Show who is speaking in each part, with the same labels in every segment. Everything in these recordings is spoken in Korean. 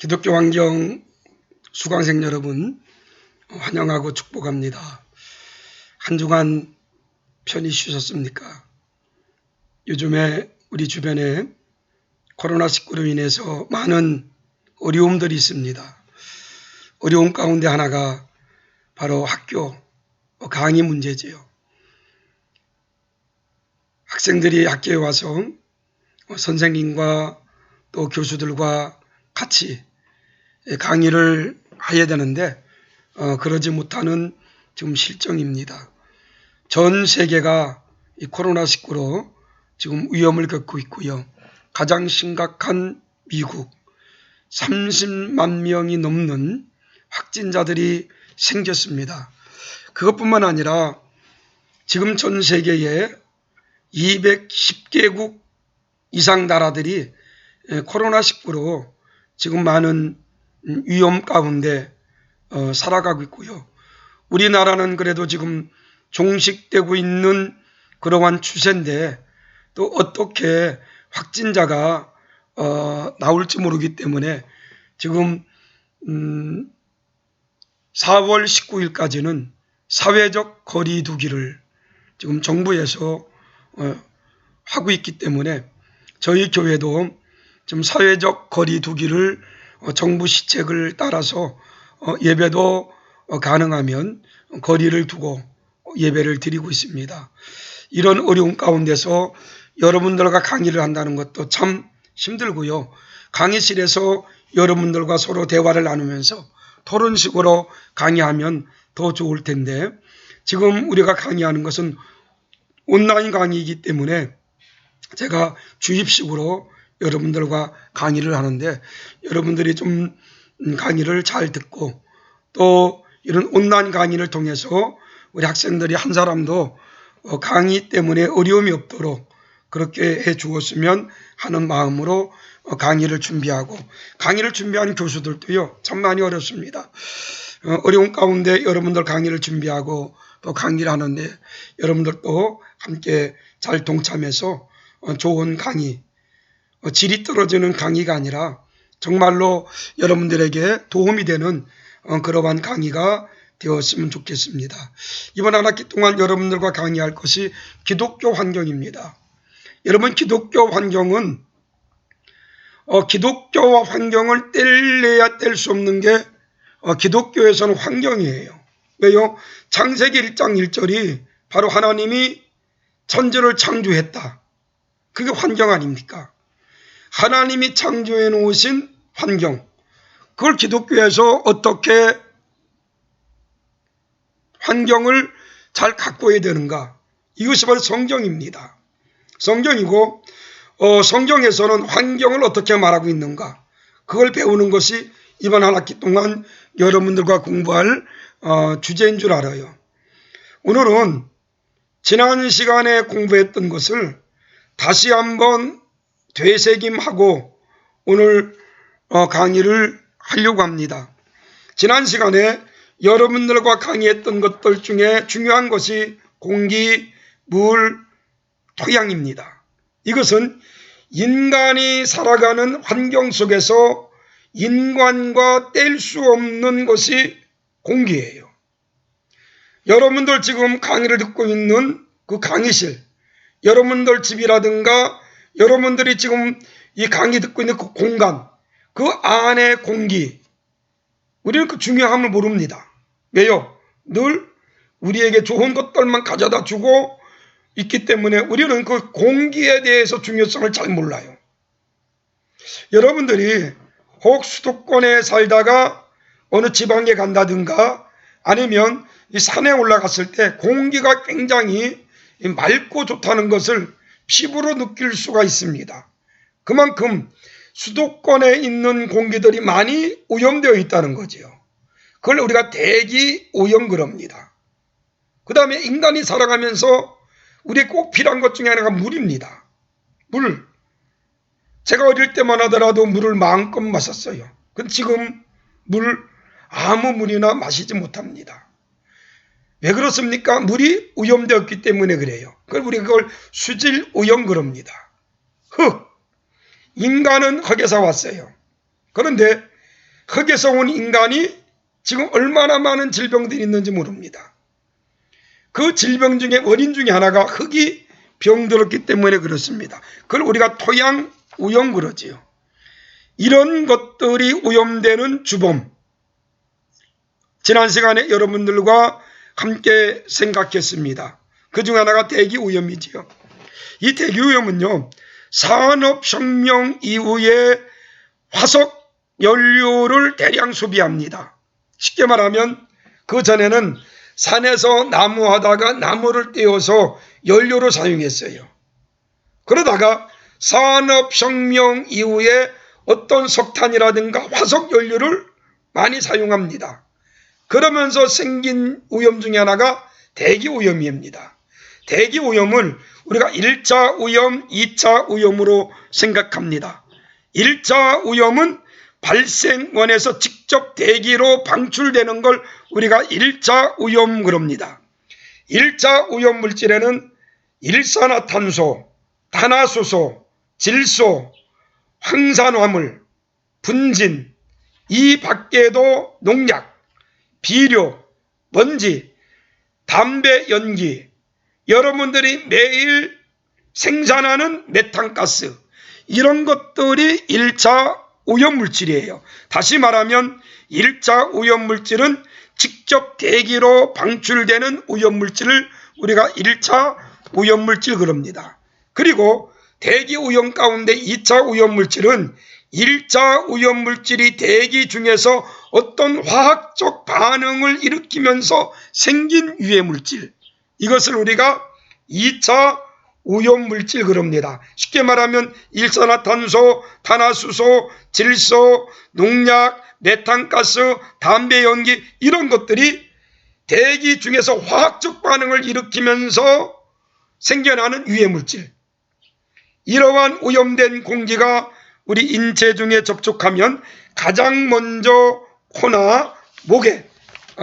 Speaker 1: 기독교 환경 수강생 여러분 환영하고 축복합니다. 한 주간 편히 쉬셨습니까? 요즘에 우리 주변에 코로나19로 인해서 많은 어려움들이 있습니다. 어려움 가운데 하나가 바로 학교 강의 문제지요. 학생들이 학교에 와서 선생님과 또 교수들과 같이 강의를 해야 되는데 그러지 못하는 지금 실정입니다. 전 세계가 이 코로나19로 지금 위험을 겪고 있고요. 가장 심각한 미국 30만 명이 넘는 확진자들이 생겼습니다. 그것뿐만 아니라 지금 전 세계에 210개국 이상 나라들이 코로나19로 지금 많은 위험 가운데 살아가고 있고요. 우리나라는 그래도 지금 종식되고 있는 그러한 추세인데 또 어떻게 확진자가 나올지 모르기 때문에 지금 4월 19일까지는 사회적 거리 두기를 지금 정부에서 하고 있기 때문에 저희 교회도 지금 사회적 거리 두기를 정부 시책을 따라서 예배도 가능하면 거리를 두고 예배를 드리고 있습니다. 이런 어려움 가운데서 여러분들과 강의를 한다는 것도 참 힘들고요. 강의실에서 여러분들과 서로 대화를 나누면서 토론식으로 강의하면 더 좋을 텐데 지금 우리가 강의하는 것은 온라인 강의이기 때문에 제가 주입식으로 여러분들과 강의를 하는데 여러분들이 좀 강의를 잘 듣고 또 이런 온라인 강의를 통해서 우리 학생들이 한 사람도 강의 때문에 어려움이 없도록 그렇게 해 주었으면 하는 마음으로 강의를 준비하고 강의를 준비하는 교수들도요 참 많이 어렵습니다. 어려운 가운데 여러분들 강의를 준비하고 또 강의를 하는데 여러분들도 함께 잘 동참해서 좋은 강의 질이 떨어지는 강의가 아니라 정말로 여러분들에게 도움이 되는 그러한 강의가 되었으면 좋겠습니다. 이번 한 학기 동안 여러분들과 강의할 것이 기독교 환경입니다. 여러분 기독교 환경은 기독교와 환경을 뗄래야 뗄 수 없는 게 기독교에서는 환경이에요. 왜요? 창세기 1장 1절이 바로 하나님이 천지를 창조했다. 그게 환경 아닙니까? 하나님이 창조해 놓으신 환경, 그걸 기독교에서 어떻게 환경을 잘 가꿔야 되는가? 이것이 바로 성경입니다. 성경이고 성경에서는 환경을 어떻게 말하고 있는가? 그걸 배우는 것이 이번 한 학기 동안 여러분들과 공부할 주제인 줄 알아요. 오늘은 지난 시간에 공부했던 것을 다시 한번 되새김하고 오늘 강의를 하려고 합니다. 지난 시간에 여러분들과 강의했던 것들 중에 중요한 것이 공기, 물, 토양입니다. 이것은 인간이 살아가는 환경 속에서 인간과 뗄 수 없는 것이 공기예요. 여러분들 지금 강의를 듣고 있는 그 강의실, 여러분들 집이라든가 여러분들이 지금 이 강의 듣고 있는 그 공간, 그 안의 공기, 우리는 그 중요함을 모릅니다. 왜요? 늘 우리에게 좋은 것들만 가져다 주고 있기 때문에 우리는 그 공기에 대해서 중요성을 잘 몰라요. 여러분들이 혹 수도권에 살다가 어느 지방에 간다든가 아니면 이 산에 올라갔을 때 공기가 굉장히 맑고 좋다는 것을 피부로 느낄 수가 있습니다. 그만큼 수도권에 있는 공기들이 많이 오염되어 있다는 거죠. 그걸 우리가 대기 오염 그럽니다. 그 다음에 인간이 살아가면서 우리에 꼭 필요한 것 중에 하나가 물입니다. 물. 제가 어릴 때만 하더라도 물을 마음껏 마셨어요. 근데 지금 아무 물이나 마시지 못합니다. 왜 그렇습니까? 물이 오염되었기 때문에 그래요. 우리가 그걸 수질 오염 그럽니다. 흙. 인간은 흙에서 왔어요. 그런데 흙에서 온 인간이 지금 얼마나 많은 질병들이 있는지 모릅니다. 그 질병 중에 원인 중에 하나가 흙이 병들었기 때문에 그렇습니다. 그걸 우리가 토양 오염 그러지요. 이런 것들이 오염되는 주범, 지난 시간에 여러분들과 함께 생각했습니다. 그중 하나가 대기오염이지요. 이 대기오염은요, 산업혁명 이후에 화석 연료를 대량 소비합니다. 쉽게 말하면 그 전에는 산에서 나무 하다가 나무를 떼어서 연료로 사용했어요. 그러다가 산업혁명 이후에 어떤 석탄이라든가 화석 연료를 많이 사용합니다. 그러면서 생긴 오염 중에 하나가 대기오염입니다. 대기오염을 우리가 1차 오염, 2차 오염으로 생각합니다. 1차 오염은 발생원에서 직접 대기로 방출되는 걸 우리가 1차 오염 그럽니다. 1차 오염 물질에는 일산화탄소, 탄화수소, 질소, 황산화물, 분진, 이 밖에도 농약, 비료, 먼지, 담배 연기, 여러분들이 매일 생산하는 메탄가스, 이런 것들이 1차 오염물질이에요. 다시 말하면 1차 오염물질은 직접 대기로 방출되는 오염물질을 우리가 1차 오염물질 그럽니다. 그리고 대기 오염 가운데 2차 오염물질은 1차 오염물질이 대기 중에서 어떤 화학적 반응을 일으키면서 생긴 유해물질, 이것을 우리가 2차 오염물질 그럽니다. 쉽게 말하면 일산화탄소, 탄화수소, 질소, 농약, 메탄가스, 담배 연기, 이런 것들이 대기 중에서 화학적 반응을 일으키면서 생겨나는 유해물질. 이러한 오염된 공기가 우리 인체 중에 접촉하면 가장 먼저 코나 목에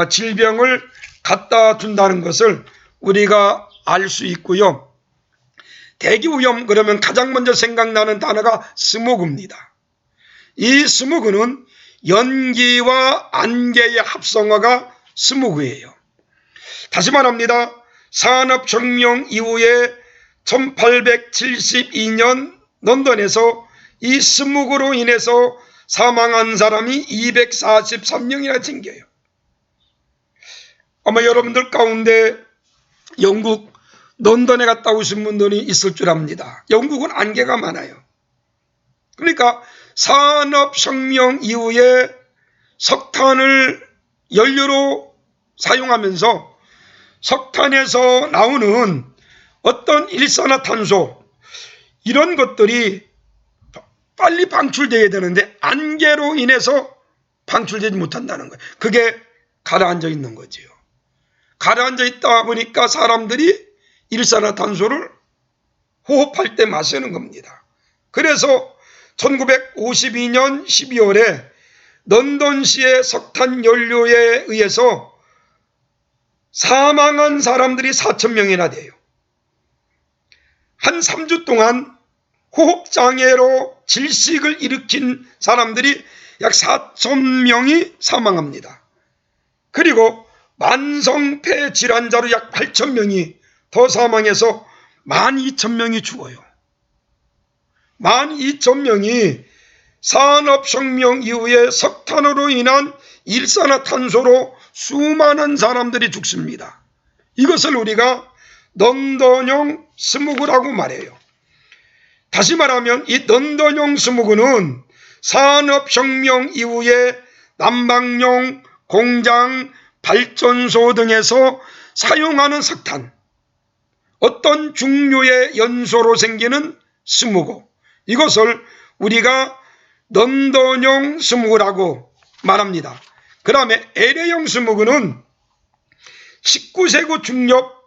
Speaker 1: 질병을 갖다 준다는 것을 우리가 알 수 있고요. 대기오염 그러면 가장 먼저 생각나는 단어가 스모그입니다. 이 스모그는 연기와 안개의 합성어가 스모그예요. 다시 말합니다. 산업혁명 이후에 1872년 런던에서 이 스모그로 인해서 사망한 사람이 243명이나 생겨요. 아마 여러분들 가운데 영국 런던에 갔다 오신 분들이 있을 줄 압니다. 영국은 안개가 많아요. 그러니까 산업혁명 이후에 석탄을 연료로 사용하면서 석탄에서 나오는 어떤 일산화탄소, 이런 것들이 빨리 방출되어야 되는데 안개로 인해서 방출되지 못한다는 거예요. 그게 가라앉아 있는 거지요. 가라앉아 있다 보니까 사람들이 일산화탄소를 호흡할 때 마시는 겁니다. 그래서 1952년 12월에 런던시의 석탄 연료에 의해서 사망한 사람들이 4,000명이나 돼요. 한 3주 동안 호흡장애로 질식을 일으킨 사람들이 약 4,000명이 사망합니다. 그리고 만성폐 질환자로 약 8,000명이 더 사망해서 12,000명이 죽어요. 12,000명이 산업혁명 이후에 석탄으로 인한 일산화탄소로 수많은 사람들이 죽습니다. 이것을 우리가 런던형 스모그라고 말해요. 다시 말하면 이 런던형 스모그는 산업혁명 이후에 난방용, 공장, 발전소 등에서 사용하는 석탄, 어떤 중류의 연소로 생기는 스모그, 이것을 우리가 런던형 스모그라고 말합니다. 그 다음에 LA형 스모그는 19세기 중엽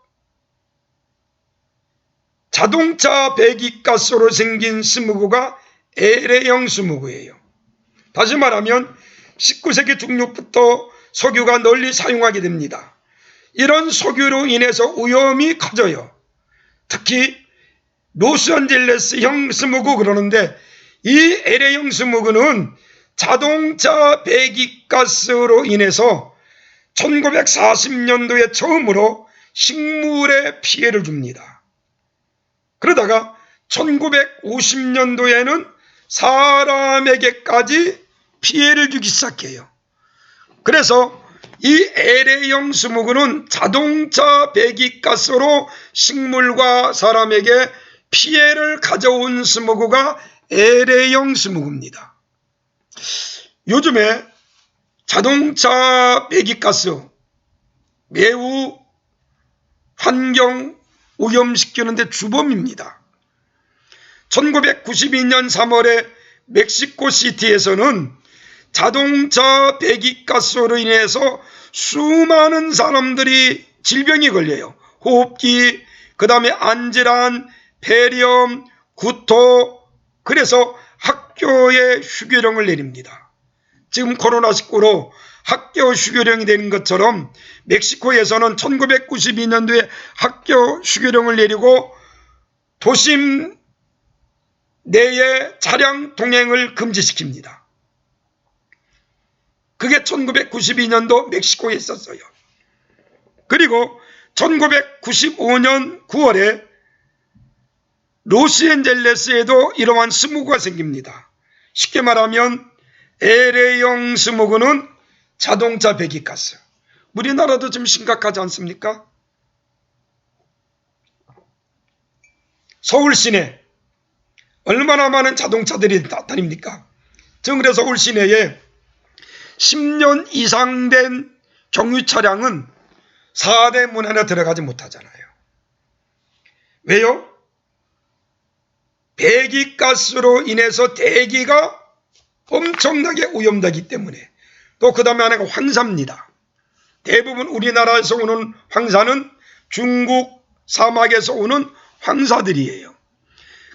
Speaker 1: 자동차 배기가스로 생긴 스모그가 LA형 스모그예요. 다시 말하면 19세기 중엽부터 석유가 널리 사용하게 됩니다. 이런 석유로 인해서 오염이 커져요. 특히 로스앤젤레스형 스모그 그러는데 이 LA형 스모그는 자동차 배기가스로 인해서 1940년도에 처음으로 식물에 피해를 줍니다. 그러다가 1950년도에는 사람에게까지 피해를 주기 시작해요. 그래서 이 LA형 스모그는 자동차 배기가스로 식물과 사람에게 피해를 가져온 스모그가 LA형 스모그입니다. 요즘에 자동차 배기가스 매우 환경 오염시키는데 주범입니다. 1992년 3월에 멕시코시티에서는 자동차 배기가스로 인해서 수많은 사람들이 질병이 걸려요. 호흡기, 그 다음에 안질환, 폐렴, 구토. 그래서 학교에 휴교령을 내립니다. 지금 코로나19로 학교 휴교령이 되는 것처럼 멕시코에서는 1992년도에 학교 휴교령을 내리고 도심 내에 차량 통행을 금지시킵니다. 그게 1992년도 멕시코에 있었어요. 그리고 1995년 9월에 로스앤젤레스에도 이러한 스모그가 생깁니다. 쉽게 말하면 LA형 스모그는 자동차 배기가스. 우리나라도 좀 심각하지 않습니까? 서울 시내 얼마나 많은 자동차들이 다닙니까? 저 그래서 서울 시내에 10년 이상 된 경유 차량은 4대 문 안에 들어가지 못하잖아요. 왜요? 배기가스로 인해서 대기가 엄청나게 오염되기 때문에. 또 그 다음에 하나가 황사입니다. 대부분 우리나라에서 오는 황사는 중국 사막에서 오는 황사들이에요.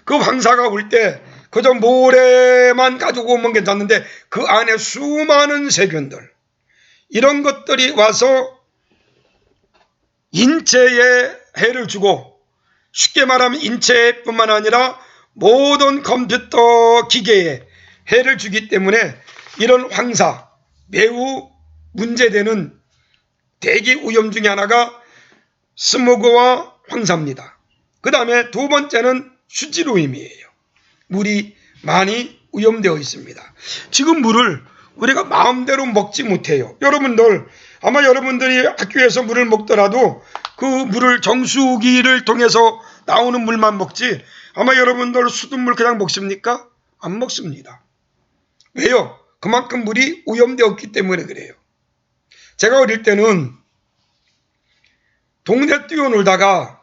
Speaker 1: 그 황사가 올 때 그저 모래만 가지고 오면 괜찮은데 그 안에 수많은 세균들, 이런 것들이 와서 인체에 해를 주고, 쉽게 말하면 인체뿐만 아니라 모든 컴퓨터 기계에 해를 주기 때문에 이런 황사, 매우 문제되는 대기 오염 중에 하나가 스모그와 황사입니다. 그 다음에 두 번째는 수질 오염이에요. 물이 많이 오염되어 있습니다. 지금 물을 우리가 마음대로 먹지 못해요. 여러분들, 아마 여러분들이 학교에서 물을 먹더라도 그 물을 정수기를 통해서 나오는 물만 먹지, 아마 여러분들 수돗물 그냥 먹습니까? 안 먹습니다. 왜요? 그만큼 물이 오염되었기 때문에 그래요. 제가 어릴 때는 동네 뛰어놀다가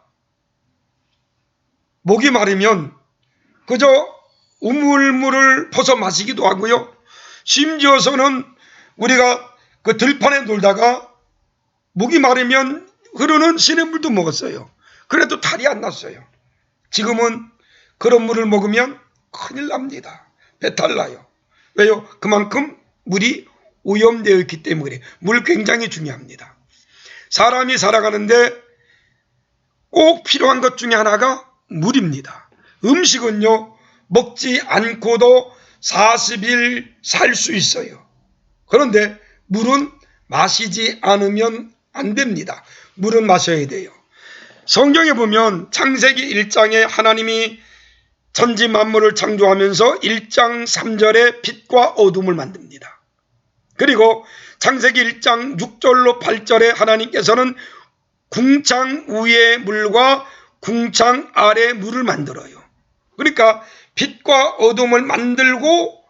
Speaker 1: 목이 마르면 그저 우물물을 퍼서 마시기도 하고요. 심지어서는 우리가 그 들판에 놀다가 목이 마르면 흐르는 시냇물도 먹었어요. 그래도 탈이 안 났어요. 지금은 그런 물을 먹으면 큰일 납니다. 배탈 나요. 왜요? 그만큼 물이 오염되어 있기 때문에. 물 굉장히 중요합니다. 사람이 살아가는데 꼭 필요한 것 중에 하나가 물입니다. 음식은요, 먹지 않고도 40일 살 수 있어요. 그런데 물은 마시지 않으면 안 됩니다. 물은 마셔야 돼요. 성경에 보면 창세기 1장에 하나님이 천지 만물을 창조하면서 1장 3절에 빛과 어둠을 만듭니다. 그리고 창세기 1장 6절로 8절에 하나님께서는 궁창 위의 물과 궁창 아래 물을 만들어요. 그러니까 빛과 어둠을 만들고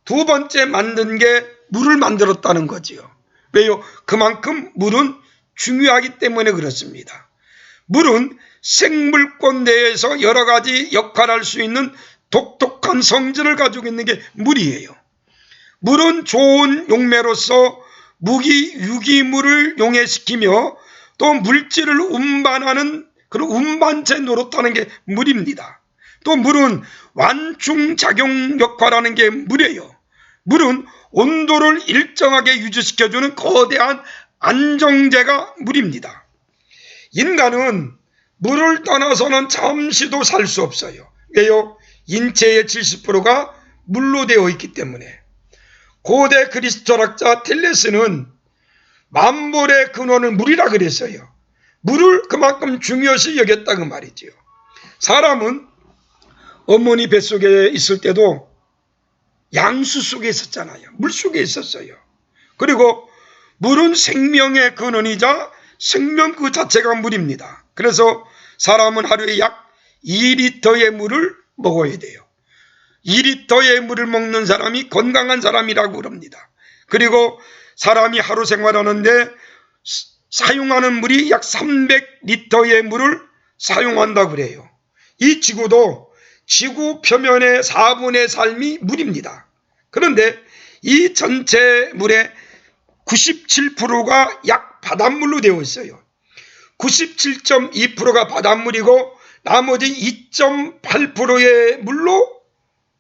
Speaker 1: 두 번째 만든 게 물을 만들었다는 거지요. 왜요? 그만큼 물은 중요하기 때문에 그렇습니다. 물은 생물권 내에서 여러 가지 역할을 할 수 있는 독특한 성질을 가지고 있는 게 물이에요. 물은 좋은 용매로서 무기, 유기물을 용해시키며 또 물질을 운반하는 그런 운반체 노릇하는 게 물입니다. 또 물은 완충작용 역할하는 게 물이에요. 물은 온도를 일정하게 유지시켜주는 거대한 안정제가 물입니다. 인간은 물을 떠나서는 잠시도 살 수 없어요. 왜요? 인체의 70%가 물로 되어 있기 때문에. 고대 그리스 철학자 텔레스는 만물의 근원을 물이라 그랬어요. 물을 그만큼 중요시 여겼다 그 말이지요. 사람은 어머니 뱃속에 있을 때도 양수 속에 있었잖아요. 물 속에 있었어요. 그리고 물은 생명의 근원이자 생명 그 자체가 물입니다. 그래서 사람은 하루에 약 2리터의 물을 먹어야 돼요. 2리터의 물을 먹는 사람이 건강한 사람이라고 그럽니다. 그리고 사람이 하루 생활하는데 사용하는 물이 약 300리터의 물을 사용한다고 그래요. 이 지구도 지구 표면의 4분의 3이 물입니다. 그런데 이 전체 물의 97%가 약 바닷물로 되어 있어요. 97.2%가 바닷물이고 나머지 2.8%의 물로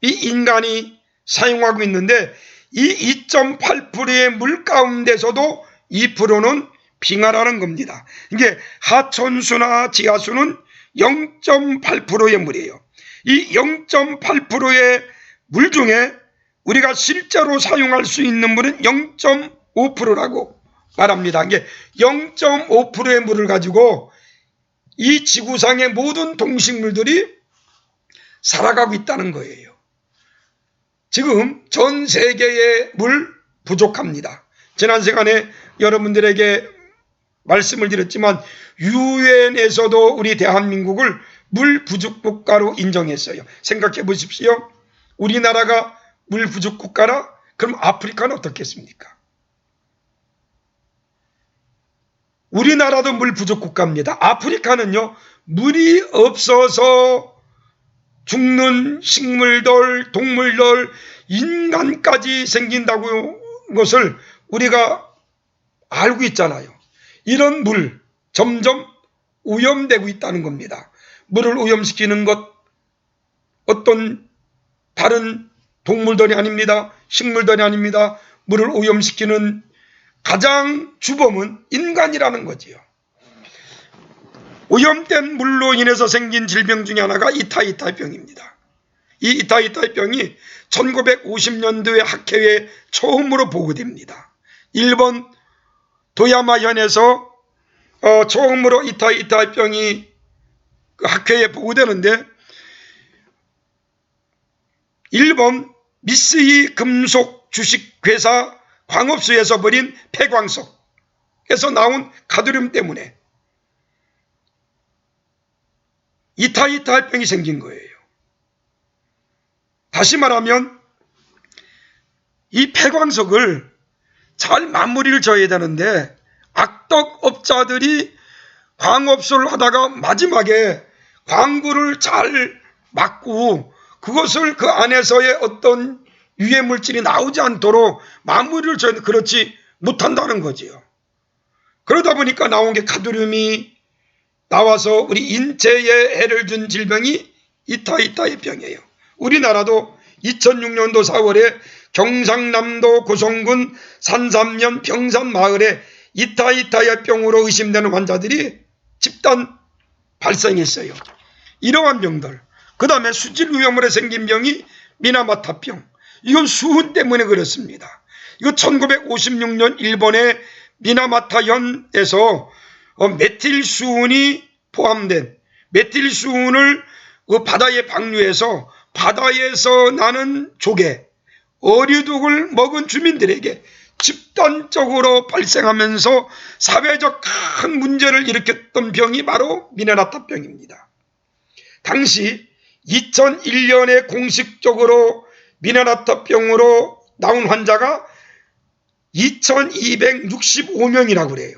Speaker 1: 이 인간이 사용하고 있는데 이 2.8%의 물 가운데서도 2%는 빙하라는 겁니다. 이게 하천수나 지하수는 0.8%의 물이에요. 이 0.8%의 물 중에 우리가 실제로 사용할 수 있는 물은 0.5%라고 말합니다. 이게 0.5%의 물을 가지고 이 지구상의 모든 동식물들이 살아가고 있다는 거예요. 지금 전 세계의 물 부족합니다. 지난 시간에 여러분들에게 말씀을 드렸지만 유엔에서도 우리 대한민국을 물 부족 국가로 인정했어요. 생각해 보십시오. 우리나라가 물 부족 국가라? 그럼 아프리카는 어떻겠습니까? 우리나라도 물 부족 국가입니다. 아프리카는요, 물이 없어서 죽는 식물들, 동물들, 인간까지 생긴다고 것을 우리가 알고 있잖아요. 이런 물 점점 오염되고 있다는 겁니다. 물을 오염시키는 것 어떤 다른 동물들이 아닙니다. 식물들이 아닙니다. 물을 오염시키는 가장 주범은 인간이라는 거지요. 오염된 물로 인해서 생긴 질병 중에 하나가 이타이타병입니다. 이 이타이타병이 1950년도에 학회에 처음으로 보고됩니다. 일본 도야마현에서 처음으로 이타이타병이 학회에 보고되는데 일본 미쓰이 금속 주식회사 광업소에서 버린 폐광석에서 나온 가두륨 때문에 이타이타병이 생긴 거예요. 다시 말하면 이 폐광석을 잘 마무리를 져야 되는데 악덕업자들이 광업소를 하다가 마지막에 광구를 잘 막고 그것을 그 안에서의 어떤 유해물질이 나오지 않도록 마무리를 져야 되는데 그렇지 못한다는 거지요. 그러다 보니까 나온 게 가두륨이 나와서 우리 인체에 해를 준 질병이 이타이타의 병이에요. 우리나라도 2006년도 4월에 경상남도 고성군 산삼면 평산마을에 이타이타의 병으로 의심되는 환자들이 집단 발생했어요. 이러한 병들, 그 다음에 수질 오염으로 생긴 병이 미나마타병, 이건 수은 때문에 그렇습니다. 이거 1956년 일본의 미나마타현에서 메틸수은이 포함된 메틸수은을 그 바다에 방류해서 바다에서 나는 조개, 어류독을 먹은 주민들에게 집단적으로 발생하면서 사회적 큰 문제를 일으켰던 병이 바로 미나마타병입니다. 당시 2001년에 공식적으로 미나마타병으로 나온 환자가 2265명이라고 그래요.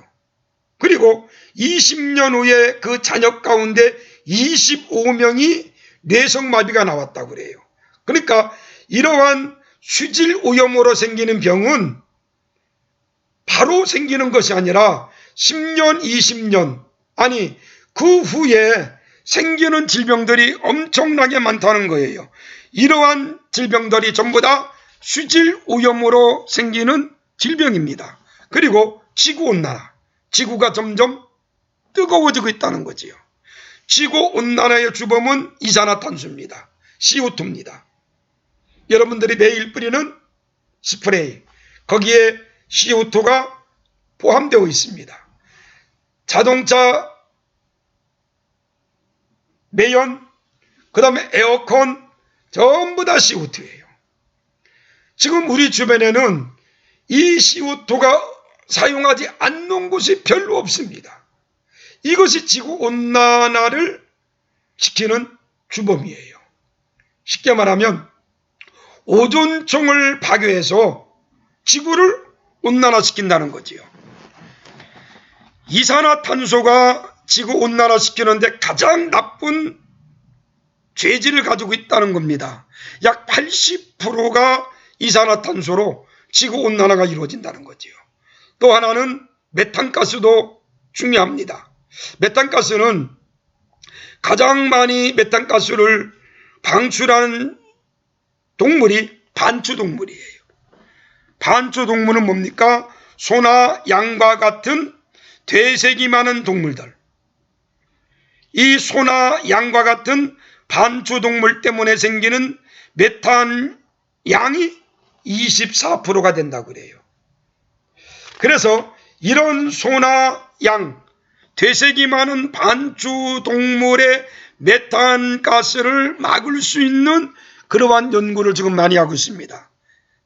Speaker 1: 그리고 20년 후에 그 잔역 가운데 25명이 뇌성마비가 나왔다고 그래요. 그러니까 이러한 수질 오염으로 생기는 병은 바로 생기는 것이 아니라 10년, 20년, 아니 그 후에 생기는 질병들이 엄청나게 많다는 거예요. 이러한 질병들이 전부 다 수질 오염으로 생기는 질병입니다. 그리고 지구온난화, 지구가 점점 뜨거워지고 있다는 거지요. 지구온난화의 주범은 이산화탄소입니다. CO2입니다. 여러분들이 매일 뿌리는 스프레이, 거기에 CO2가 포함되어 있습니다. 자동차, 매연, 그 다음에 에어컨 전부 다 CO2예요. 지금 우리 주변에는 이 CO2가 사용하지 않는 곳이 별로 없습니다. 이것이 지구온난화를 시키는 주범이에요. 쉽게 말하면 오존층을 파괴해서 지구를 온난화시킨다는 거지요. 이산화탄소가 지구 온난화시키는데 가장 나쁜 죄질을 가지고 있다는 겁니다. 약 80%가 이산화탄소로 지구 온난화가 이루어진다는 거지요. 또 하나는 메탄가스도 중요합니다. 메탄가스는 가장 많이 메탄가스를 방출하는 동물이 반추동물이에요. 반추동물은 뭡니까? 소나 양과 같은 퇴색이 많은 동물들. 이 소나 양과 같은 반추동물 때문에 생기는 메탄 양이 24%가 된다고 그래요. 그래서 이런 소나 양, 퇴색이 많은 반추동물의 메탄가스를 막을 수 있는 그러한 연구를 지금 많이 하고 있습니다.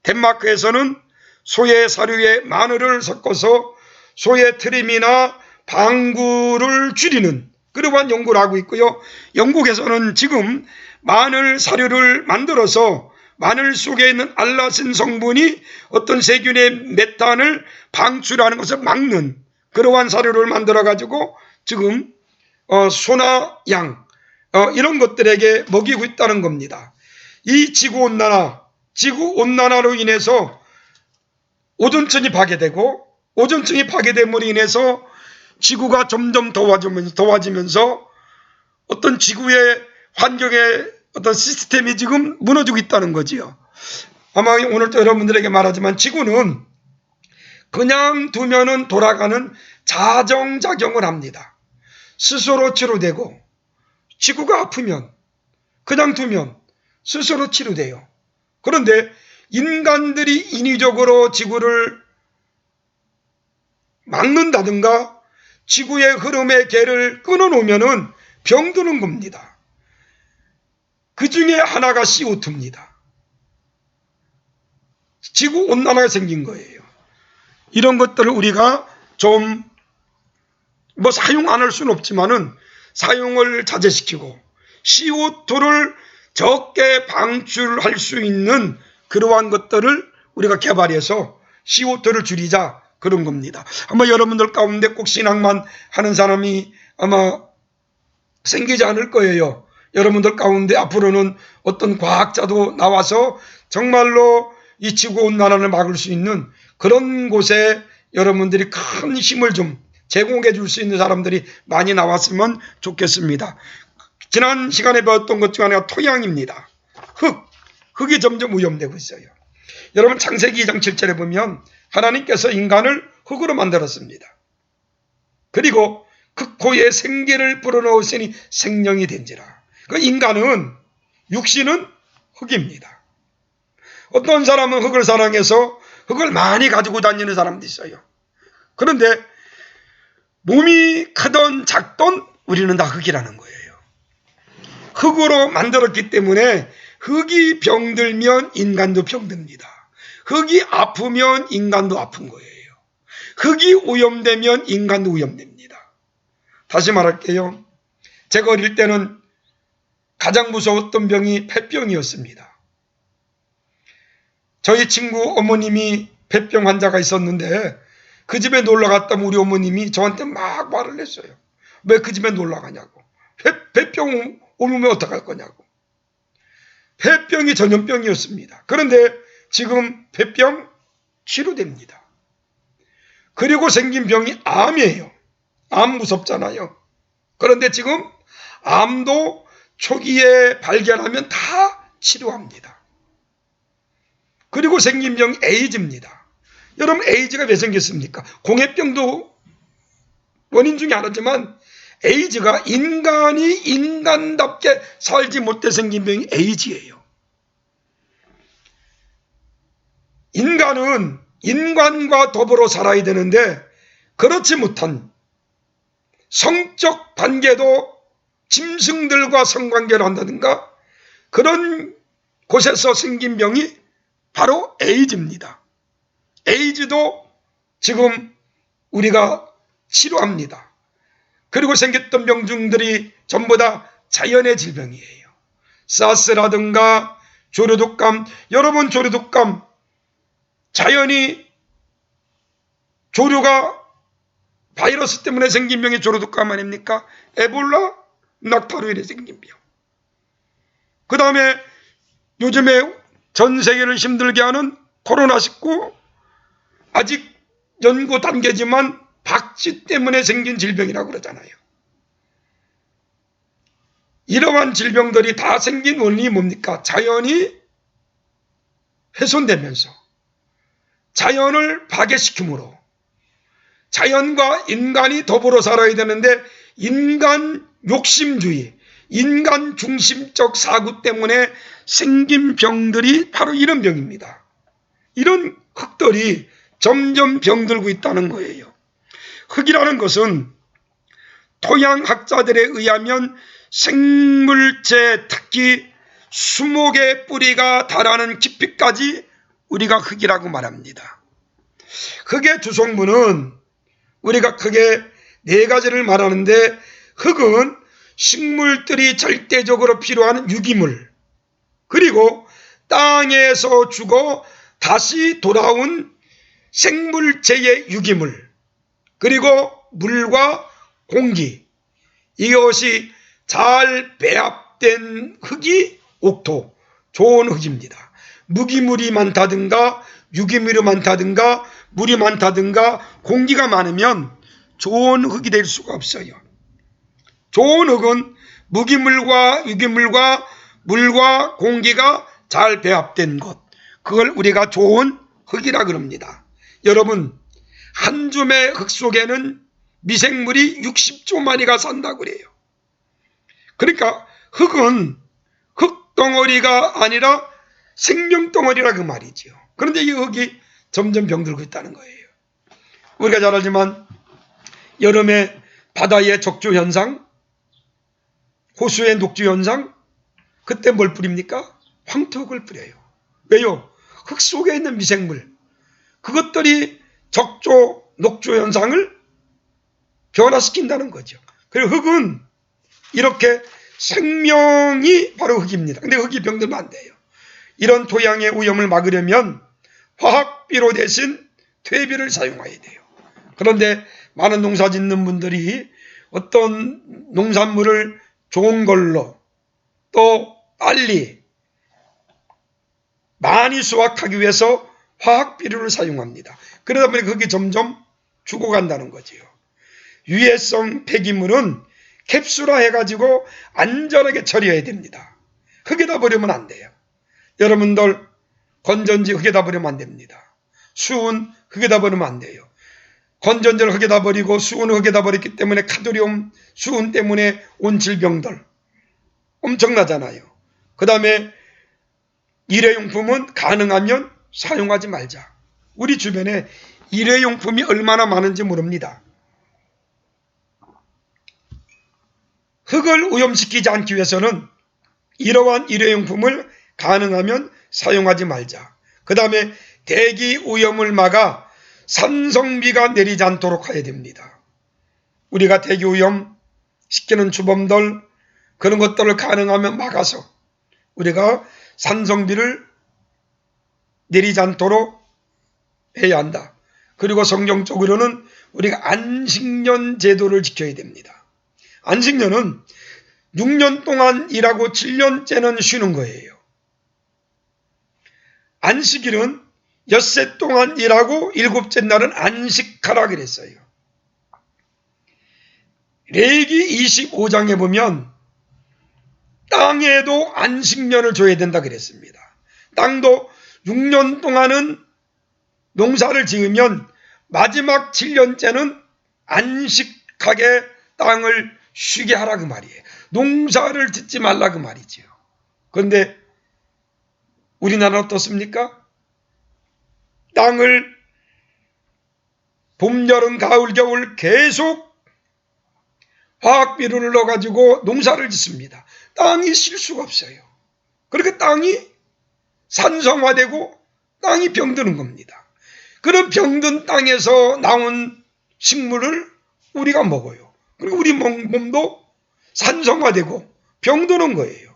Speaker 1: 덴마크에서는 소의 사료에 마늘을 섞어서 소의 트림이나 방구를 줄이는 그러한 연구를 하고 있고요. 영국에서는 지금 마늘 사료를 만들어서 마늘 속에 있는 알라신 성분이 어떤 세균의 메탄을 방출하는 것을 막는 그러한 사료를 만들어 가지고 지금 소나 양 이런 것들에게 먹이고 있다는 겁니다. 이 지구온난화로 인해서 오존층이 파괴되고 오존층이 파괴됨으로 인해서 지구가 점점 더워지면서 어떤 지구의 환경의 어떤 시스템이 지금 무너지고 있다는 거지요. 아마 오늘도 여러분들에게 말하지만 지구는 그냥 두면은 돌아가는 자정작용을 합니다. 스스로 치료되고 지구가 아프면 그냥 두면 스스로 치료돼요. 그런데 인간들이 인위적으로 지구를 막는다든가 지구의 흐름의 개를 끊어놓으면 병드는 겁니다. 그 중에 하나가 CO2입니다. 지구온난화가 생긴 거예요. 이런 것들을 우리가 좀 사용 안 할 수는 없지만은 사용을 자제시키고 CO2를 적게 방출할 수 있는 그러한 것들을 우리가 개발해서 CO2를 줄이자 그런 겁니다. 아마 여러분들 가운데 꼭 신앙만 하는 사람이 아마 생기지 않을 거예요. 여러분들 가운데 앞으로는 어떤 과학자도 나와서 정말로 이 지구온난화를 막을 수 있는 그런 곳에 여러분들이 큰 힘을 좀 제공해 줄 수 있는 사람들이 많이 나왔으면 좋겠습니다. 지난 시간에 배웠던 것 중 하나가 토양입니다. 흙이 점점 오염되고 있어요. 여러분 창세기 2장 7절에 보면 하나님께서 인간을 흙으로 만들었습니다. 그리고 그 코에 생기를 불어넣으시니 생명이 된지라. 그 인간은 육신은 흙입니다. 어떤 사람은 흙을 사랑해서 흙을 많이 가지고 다니는 사람도 있어요. 그런데 몸이 크던 작던 우리는 다 흙이라는 거예요. 흙으로 만들었기 때문에 흙이 병들면 인간도 병듭니다. 흙이 아프면 인간도 아픈 거예요. 흙이 오염되면 인간도 오염됩니다. 다시 말할게요. 제가 어릴 때는 가장 무서웠던 병이 폐병이었습니다. 저희 친구 어머님이 폐병 환자가 있었는데 그 집에 놀러 갔다면 우리 어머님이 저한테 막 말을 했어요. 왜 그 집에 놀러 가냐고. 폐병 오면 어떡할 거냐고. 폐병이 전염병이었습니다. 그런데 지금 폐병 치료됩니다. 그리고 생긴 병이 암이에요. 암 무섭잖아요. 그런데 지금 암도 초기에 발견하면 다 치료합니다. 그리고 생긴 병이 에이즈입니다. 여러분 에이즈가 왜 생겼습니까? 공해병도 원인 중에 하나지만 에이즈가 인간이 인간답게 살지 못해 생긴 병이 에이즈예요. 인간은 인간과 더불어 살아야 되는데 그렇지 못한 성적 관계도 짐승들과 성관계를 한다든가 그런 곳에서 생긴 병이 바로 에이즈입니다. 에이즈도 지금 우리가 치료합니다. 그리고 생겼던 병중들이 전부 다 자연의 질병이에요. 사스라든가 조류독감, 여러분 조류독감 자연이 조류가 바이러스 때문에 생긴 병이 조류독감 아닙니까? 에볼라, 낙타로 인해 생긴 병. 그 다음에 요즘에 전 세계를 힘들게 하는 코로나19 아직 연구 단계지만 박쥐 때문에 생긴 질병이라고 그러잖아요. 이러한 질병들이 다 생긴 원인이 뭡니까? 자연이 훼손되면서 자연을 파괴시키므로 자연과 인간이 더불어 살아야 되는데 인간 욕심주의, 인간 중심적 사고 때문에 생긴 병들이 바로 이런 병입니다. 이런 흙들이 점점 병들고 있다는 거예요. 흙이라는 것은 토양학자들에 의하면 생물체 특히 수목의 뿌리가 달하는 깊이까지 우리가 흙이라고 말합니다. 흙의 주성분은 우리가 크게 네 가지를 말하는데 흙은 식물들이 절대적으로 필요한 유기물, 그리고 땅에서 죽어 다시 돌아온 생물체의 유기물, 그리고 물과 공기, 이것이 잘 배합된 흙이 옥토, 좋은 흙입니다. 무기물이 많다든가 유기물이 많다든가 물이 많다든가 공기가 많으면 좋은 흙이 될 수가 없어요. 좋은 흙은 무기물과 유기물과 물과 공기가 잘 배합된 것, 그걸 우리가 좋은 흙이라 그럽니다. 여러분, 한 줌의 흙 속에는 미생물이 60조 마리가 산다고 그래요. 그러니까 흙은 흙덩어리가 아니라 생명덩어리라 그 말이죠. 그런데 이 흙이 점점 병들고 있다는 거예요. 우리가 잘 알지만 여름에 바다의 적조현상, 호수의 녹조현상, 그때 뭘 뿌립니까? 황토흙을 뿌려요. 왜요? 흙 속에 있는 미생물, 그것들이 적조, 녹조현상을 변화시킨다는 거죠. 그리고 흙은 이렇게 생명이 바로 흙입니다. 근데 흙이 병들면 안 돼요. 이런 토양의 오염을 막으려면 화학비료 대신 퇴비를 사용해야 돼요. 그런데 많은 농사 짓는 분들이 어떤 농산물을 좋은 걸로 또 빨리 많이 수확하기 위해서 화학비료를 사용합니다. 그러다 보니 그게 점점 죽어간다는 거지요. 유해성 폐기물은 캡슐화 해가지고 안전하게 처리해야 됩니다. 흙에다 버리면 안 돼요. 여러분들 건전지 흙에다 버리면 안 됩니다. 수은 흙에다 버리면 안 돼요. 건전지를 흙에다 버리고 수은을 흙에다 버렸기 때문에 카드뮴, 수은 때문에 온 질병들 엄청나잖아요. 그 다음에 일회용품은 가능하면 사용하지 말자. 우리 주변에 일회용품이 얼마나 많은지 모릅니다. 흙을 오염시키지 않기 위해서는 이러한 일회용품을 가능하면 사용하지 말자. 그 다음에 대기 오염을 막아 산성비가 내리지 않도록 해야 됩니다. 우리가 대기 오염 시키는 주범들, 그런 것들을 가능하면 막아서 우리가 산성비를 내리지 않도록 해야 한다. 그리고 성경적으로는 우리가 안식년 제도를 지켜야 됩니다. 안식년은 6년 동안 일하고 7년째는 쉬는 거예요. 안식일은 엿새 동안 일하고 7째 날은 안식하라 그랬어요. 레위기 25장에 보면 땅에도 안식년을 줘야 된다 그랬습니다. 땅도 6년 동안은 농사를 지으면 마지막 7년째는 안식하게 땅을 쉬게 하라 그 말이에요. 농사를 짓지 말라 그 말이죠. 그런데 우리나라는 어떻습니까? 땅을 봄, 여름, 가을, 겨울 계속 화학비료를 넣어가지고 농사를 짓습니다. 땅이 쉴 수가 없어요. 그렇게 땅이 산성화되고 땅이 병드는 겁니다. 그런 병든 땅에서 나온 식물을 우리가 먹어요. 그리고 우리 몸도 산성화되고 병드는 거예요.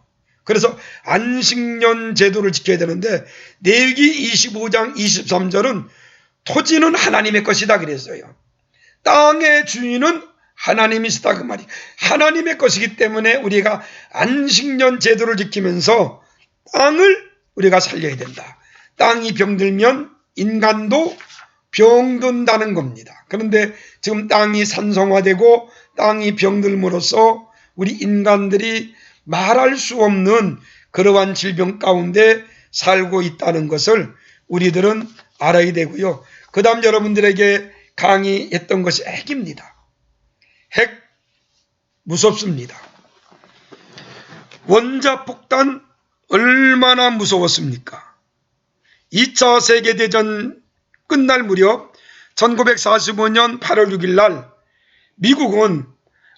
Speaker 1: 그래서 안식년 제도를 지켜야 되는데 레위기 25장 23절은 토지는 하나님의 것이다 그랬어요. 땅의 주인은 하나님이시다 그 말이. 하나님의 것이기 때문에 우리가 안식년 제도를 지키면서 땅을 우리가 살려야 된다. 땅이 병들면 인간도 병든다는 겁니다. 그런데 지금 땅이 산성화되고 땅이 병들므로써 우리 인간들이 말할 수 없는 그러한 질병 가운데 살고 있다는 것을 우리들은 알아야 되고요. 그 다음 여러분들에게 강의했던 것이 핵입니다. 핵 무섭습니다. 원자폭탄 얼마나 무서웠습니까? 2차 세계대전 끝날 무렵 1945년 8월 6일 날 미국은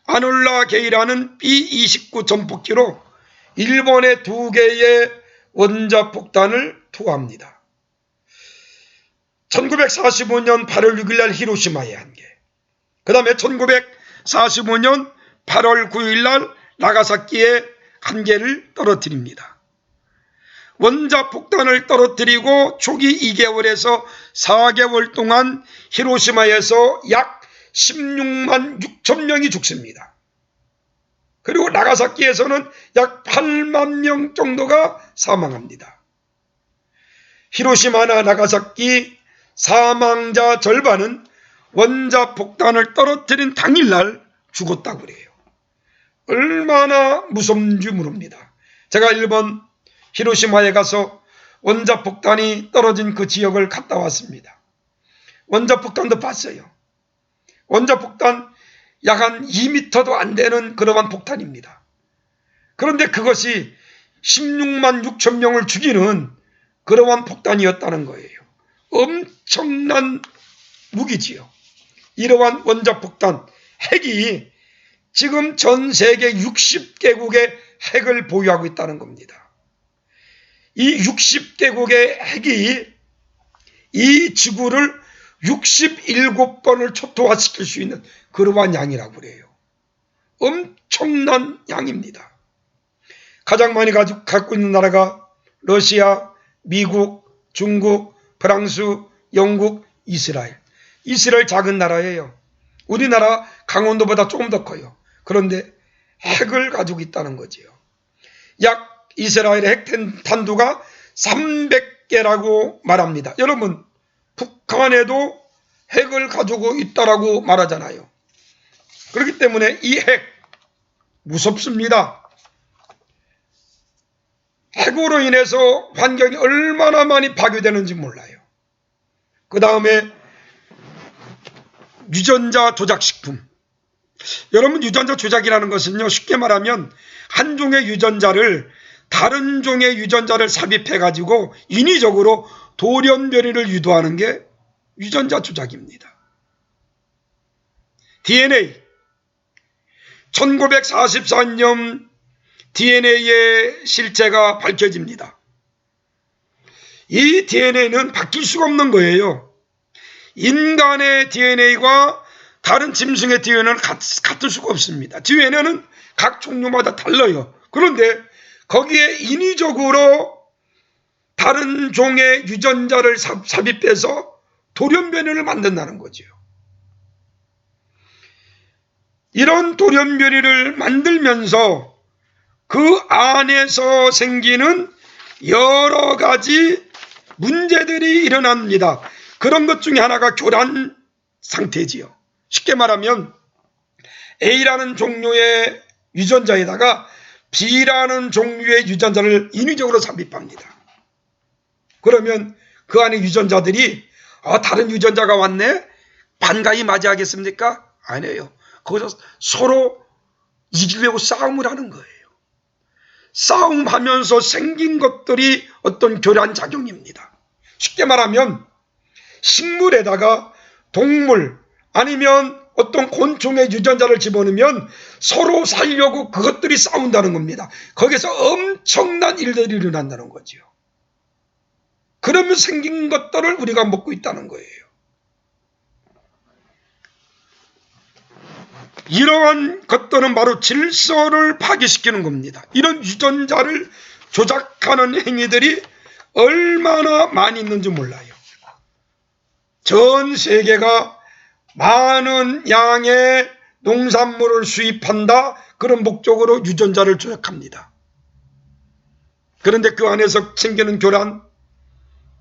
Speaker 1: 아놀라 게이라는 B-29 전폭기로 일본에 2개의 원자폭탄을 투하합니다. 1945년 8월 6일 날 히로시마에 1개, 그 다음에 1945년 8월 9일 날 나가사키에 1개를 떨어뜨립니다. 원자폭탄을 떨어뜨리고 초기 2개월에서 4개월 동안 히로시마에서 약 16만 6천 명이 죽습니다. 그리고 나가사키에서는 약 8만 명 정도가 사망합니다. 히로시마나 나가사키 사망자 절반은 원자폭탄을 떨어뜨린 당일날 죽었다고 그래요. 얼마나 무섭는지 모릅니다. 제가 일본 히로시마에 가서 원자폭탄이 떨어진 그 지역을 갔다 왔습니다. 원자폭탄도 봤어요. 원자폭탄 약 한 2m도 안 되는 그러한 폭탄입니다. 그런데 그것이 16만 6천 명을 죽이는 그러한 폭탄이었다는 거예요. 엄청난 무기지요. 이러한 원자폭탄, 핵이 지금 전 세계 60개국의 핵을 보유하고 있다는 겁니다. 이 60개국의 핵이 이 지구를 67번을 초토화시킬 수 있는 그러한 양이라고 그래요. 엄청난 양입니다. 가장 많이 갖고 있는 나라가 러시아, 미국, 중국, 프랑스, 영국, 이스라엘. 이스라엘 작은 나라예요. 우리나라 강원도보다 조금 더 커요. 그런데 핵을 가지고 있다는 거지요. 약 이스라엘의 핵 탄두가 300개라고 말합니다. 여러분, 북한에도 핵을 가지고 있다라고 말하잖아요. 그렇기 때문에 이 핵 무섭습니다. 핵으로 인해서 환경이 얼마나 많이 파괴되는지 몰라요. 그 다음에 유전자 조작식품. 여러분, 유전자 조작이라는 것은요, 쉽게 말하면 한 종의 유전자를 다른 종의 유전자를 삽입해 가지고 인위적으로 돌연변이를 유도하는 게 유전자 조작입니다. DNA 1944년 DNA의 실체가 밝혀집니다. 이 DNA는 바뀔 수가 없는 거예요. 인간의 DNA와 다른 짐승의 DNA는 같을 수가 없습니다. DNA는 각 종류마다 달라요. 그런데 거기에 인위적으로 다른 종의 유전자를 삽입해서 돌연변이를 만든다는 거죠. 이런 돌연변이를 만들면서 그 안에서 생기는 여러 가지 문제들이 일어납니다. 그런 것 중에 하나가 교란 상태지요. 쉽게 말하면 A라는 종류의 유전자에다가 B라는 종류의 유전자를 인위적으로 삽입합니다. 그러면 그 안에 유전자들이 다른 유전자가 왔네? 반가이 맞이하겠습니까? 아니에요. 거기서 서로 이기려고 싸움을 하는 거예요. 싸움하면서 생긴 것들이 어떤 교란작용입니다. 쉽게 말하면 식물에다가 동물 아니면 어떤 곤충의 유전자를 집어넣으면 서로 살려고 그것들이 싸운다는 겁니다. 거기서 엄청난 일들이 일어난다는 거죠. 그러면 생긴 것들을 우리가 먹고 있다는 거예요. 이러한 것들은 바로 질서를 파괴시키는 겁니다. 이런 유전자를 조작하는 행위들이 얼마나 많이 있는지 몰라요. 전 세계가 많은 양의 농산물을 수입한다, 그런 목적으로 유전자를 조작합니다. 그런데 그 안에서 생기는 교란,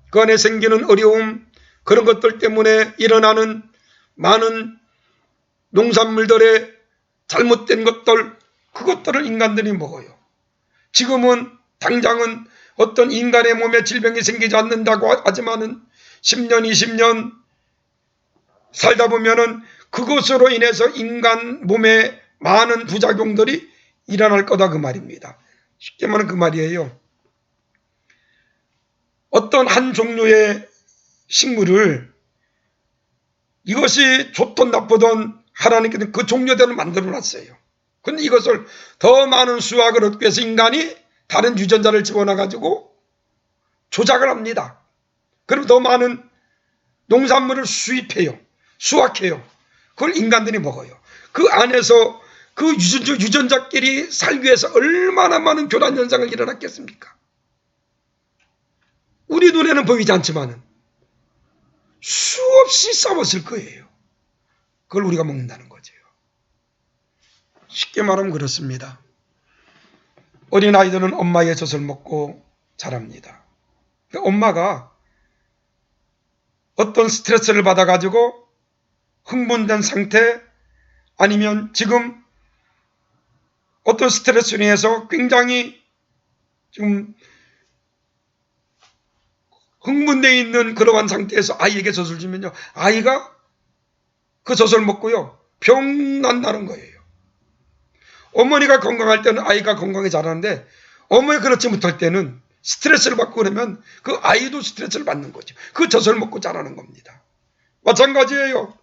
Speaker 1: 그 안에 생기는 어려움, 그런 것들 때문에 일어나는 많은 농산물들의 잘못된 것들, 그것들을 인간들이 먹어요. 지금은 당장은 어떤 인간의 몸에 질병이 생기지 않는다고 하지만은 10년, 20년 살다 보면은 그것으로 인해서 인간 몸에 많은 부작용들이 일어날 거다, 그 말입니다. 쉽게 말하면 그 말이에요. 어떤 한 종류의 식물을 이것이 좋든 나쁘든 하나님께서 그 종류대로 만들어 놨어요. 그런데 이것을 더 많은 수확을 얻기 위해서 인간이 다른 유전자를 집어넣어 가지고 조작을 합니다. 그럼 더 많은 농산물을 수입해요. 수확해요. 그걸 인간들이 먹어요. 그 안에서 그 유전자끼리 살기 위해서 얼마나 많은 교란 현상을 일어났겠습니까? 우리 눈에는 보이지 않지만은 수없이 싸웠을 거예요. 그걸 우리가 먹는다는 거죠. 쉽게 말하면 그렇습니다. 어린아이들은 엄마의 젖을 먹고 자랍니다. 엄마가 어떤 스트레스를 받아가지고 흥분된 상태, 아니면 지금 어떤 스트레스로 인해서 굉장히 지금 흥분되어 있는 그러한 상태에서 아이에게 젖을 주면요, 아이가 그 젖을 먹고요, 병 난다는 거예요. 어머니가 건강할 때는 아이가 건강히 자라는데, 어머니가 그렇지 못할 때는 스트레스를 받고 그러면 그 아이도 스트레스를 받는 거죠. 그 젖을 먹고 자라는 겁니다. 마찬가지예요.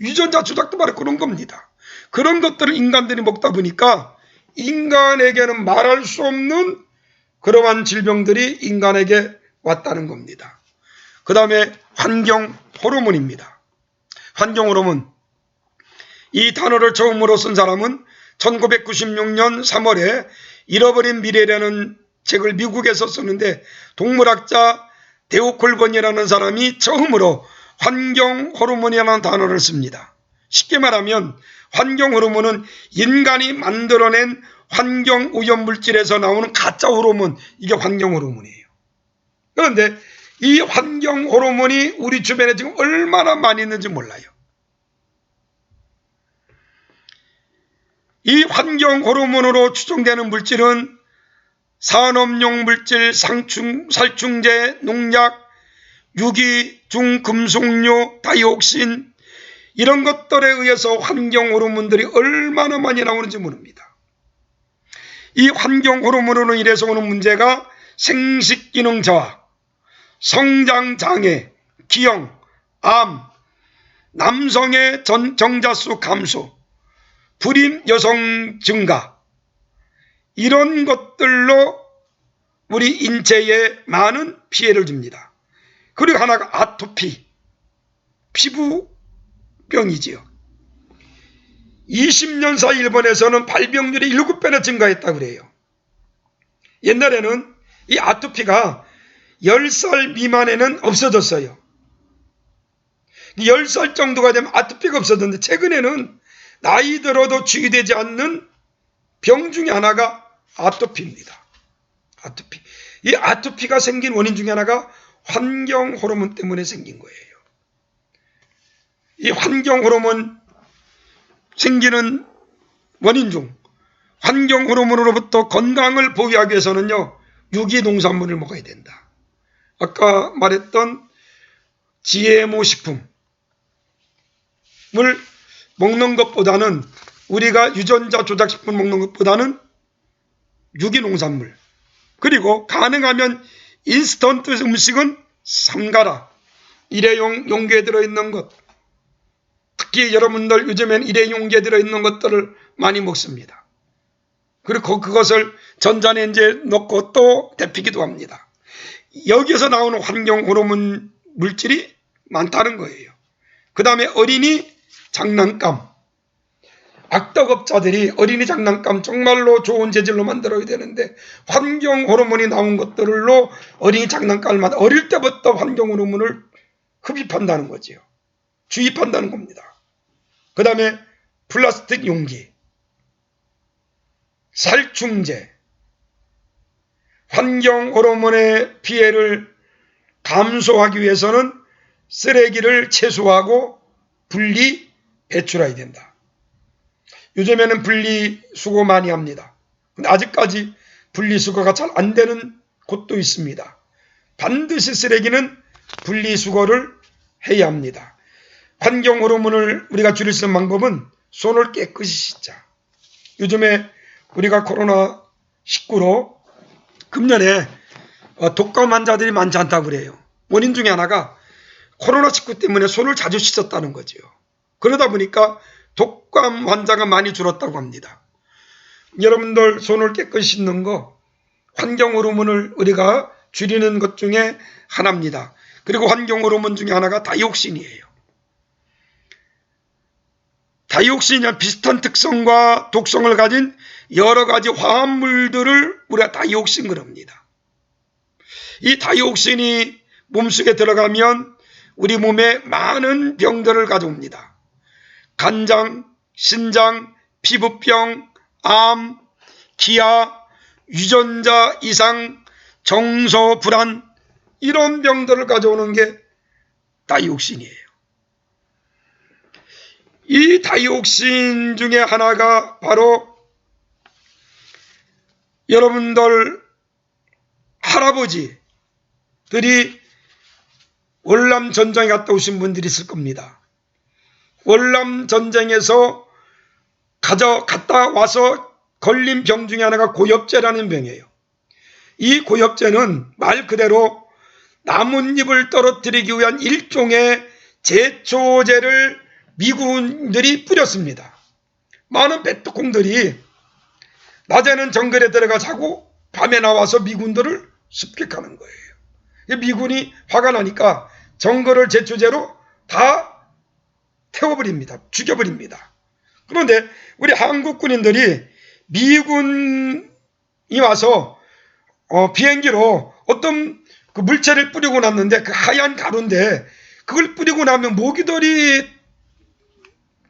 Speaker 1: 유전자 조작도 바로 그런 겁니다. 그런 것들을 인간들이 먹다 보니까 인간에게는 말할 수 없는 그러한 질병들이 인간에게 왔다는 겁니다. 그 다음에 환경 호르몬입니다. 환경 호르몬. 이 단어를 처음으로 쓴 사람은 1996년 3월에 잃어버린 미래라는 책을 미국에서 썼는데, 동물학자 데오콜번이라는 사람이 처음으로 환경 호르몬이라는 단어를 씁니다. 쉽게 말하면 환경 호르몬은 인간이 만들어낸 환경 오염물질에서 나오는 가짜 호르몬, 이게 환경 호르몬이에요. 그런데 이 환경 호르몬이 우리 주변에 지금 얼마나 많이 있는지 몰라요. 이 환경 호르몬으로 추정되는 물질은 산업용 물질, 살충제, 농약, 유기, 중금속류, 다이옥신, 이런 것들에 의해서 환경 호르몬들이 얼마나 많이 나오는지 모릅니다. 이 환경 호르몬으로 인해서 오는 문제가 생식기능 저하, 성장장애, 기형, 암, 남성의 정자수 감소, 불임 여성 증가, 이런 것들로 우리 인체에 많은 피해를 줍니다. 그리고 하나가 아토피, 피부병이지요. 20년 사이 일본에서는 발병률이 7배나 증가했다고 그래요. 옛날에는 이 아토피가 10살 미만에는 없어졌어요. 10살 정도가 되면 아토피가 없어졌는데, 최근에는 나이 들어도 치유되지 않는 병 중에 하나가 아토피입니다. 아토피. 이 아토피가 생긴 원인 중에 하나가 환경 호르몬 때문에 생긴 거예요. 이 환경 호르몬 생기는 원인 중 환경 호르몬으로부터 건강을 보호하기 위해서는요, 유기 농산물을 먹어야 된다. 아까 말했던 GMO 식품을 먹는 것보다는, 우리가 유전자 조작 식품 먹는 것보다는 유기 농산물, 그리고 가능하면 인스턴트 음식은 삼가라, 일회용 용기에 들어있는 것, 특히 여러분들 요즘엔 일회용기에 들어있는 것들을 많이 먹습니다. 그리고 그것을 전자레인지에 넣고 또 데피기도 합니다. 여기서 나오는 환경 호르몬 물질이 많다는 거예요. 그 다음에 어린이 장난감, 악덕업자들이 어린이 장난감 정말로 좋은 재질로 만들어야 되는데 환경 호르몬이 나온 것들로 어린이 장난감을 어릴 때부터 환경 호르몬을 흡입한다는 거지요. 주입한다는 겁니다. 그 다음에 플라스틱 용기, 살충제, 환경 호르몬의 피해를 감소하기 위해서는 쓰레기를 최소화하고 분리 배출해야 된다. 요즘에는 분리수거 많이 합니다. 근데 아직까지 분리수거가 잘 안 되는 곳도 있습니다. 반드시 쓰레기는 분리수거를 해야 합니다. 환경 호르몬을 우리가 줄일 수 있는 방법은 손을 깨끗이 씻자. 요즘에 우리가 코로나19로 금년에 독감 환자들이 많지 않다고 그래요. 원인 중에 하나가 코로나19 때문에 손을 자주 씻었다는 거죠. 그러다 보니까 독감 환자가 많이 줄었다고 합니다. 여러분들 손을 깨끗이 씻는 거 환경 호르몬을 우리가 줄이는 것 중에 하나입니다. 그리고 환경 호르몬 중에 하나가 다이옥신이에요. 다이옥신이 비슷한 특성과 독성을 가진 여러 가지 화합물들을 우리가 다이옥신이라고 합니다. 이 다이옥신이 몸속에 들어가면 우리 몸에 많은 병들을 가져옵니다. 간장, 신장, 피부병, 암, 기아, 유전자 이상, 정서 불안 이런 병들을 가져오는 게 다이옥신이에요. 이 다이옥신 중에 하나가 바로 여러분들 할아버지들이 월남 전쟁에 갔다 오신 분들이 있을 겁니다. 월남 전쟁에서 갔다 와서 걸린 병 중에 하나가 고엽제라는 병이에요. 이 고엽제는 말 그대로 나뭇잎을 떨어뜨리기 위한 일종의 제초제를 미군들이 뿌렸습니다. 많은 베트콩들이 낮에는 정글에 들어가 자고 밤에 나와서 미군들을 습격하는 거예요. 미군이 화가 나니까 정글을 제초제로 다 태워버립니다. 죽여버립니다. 그런데 우리 한국 군인들이 미군이 와서 비행기로 어떤 그 물체를 뿌리고 났는데 그 하얀 가루인데 그걸 뿌리고 나면 모기들이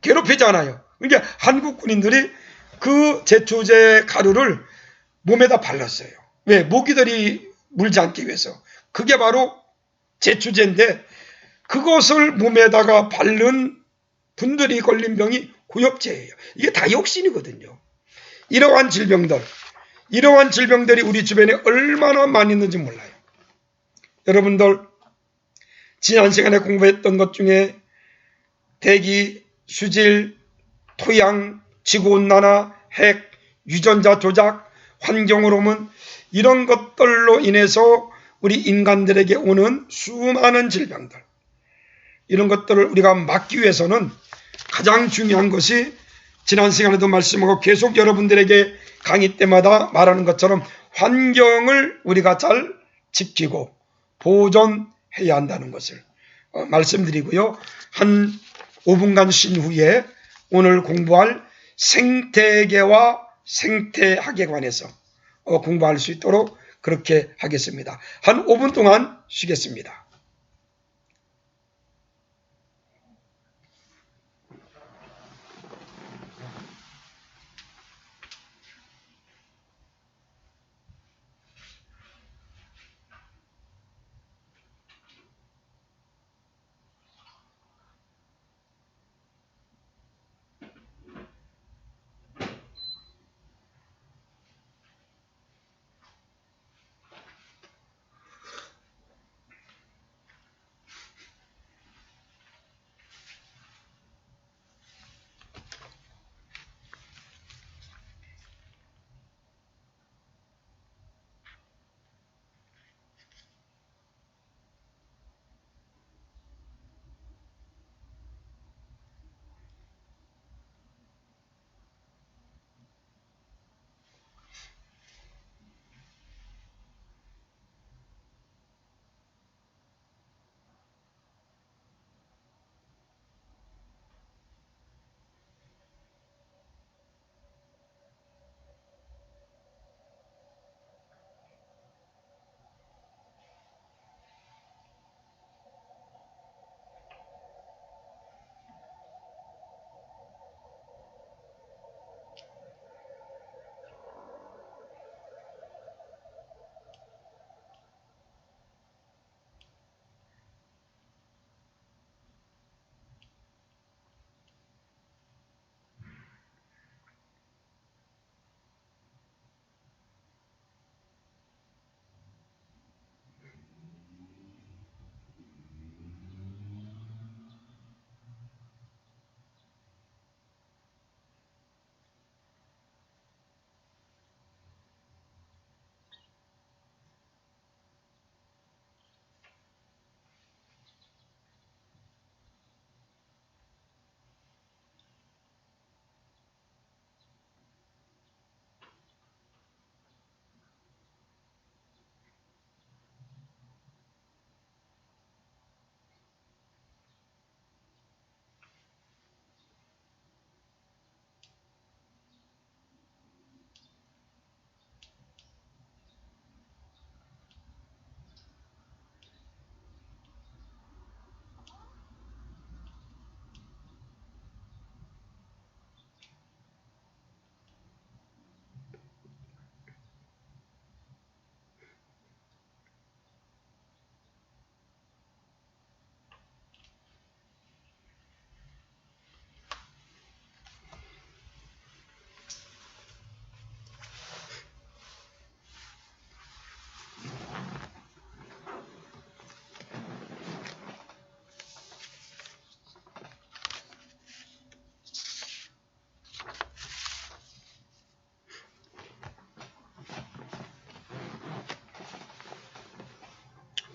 Speaker 1: 괴롭히잖아요. 그러니까 한국 군인들이 그 제초제 가루를 몸에다 발랐어요. 왜? 모기들이 물지 않기 위해서. 그게 바로 제초제인데 그것을 몸에다가 바른 분들이 걸린 병이 고엽제예요. 이게 다이옥신이거든요. 이러한 질병들이 우리 주변에 얼마나 많이 있는지 몰라요. 여러분들 지난 시간에 공부했던 것 중에 대기, 수질, 토양, 지구온난화, 핵, 유전자 조작, 환경호르몬 이런 것들로 인해서 우리 인간들에게 오는 수많은 질병들 이런 것들을 우리가 막기 위해서는 가장 중요한 것이 지난 시간에도 말씀하고 계속 여러분들에게 강의 때마다 말하는 것처럼 환경을 우리가 잘 지키고 보존해야 한다는 것을 말씀드리고요. 한 5분간 쉰 후에 오늘 공부할 생태계와 생태학에 관해서 공부할 수 있도록 그렇게 하겠습니다. 한 5분 동안 쉬겠습니다.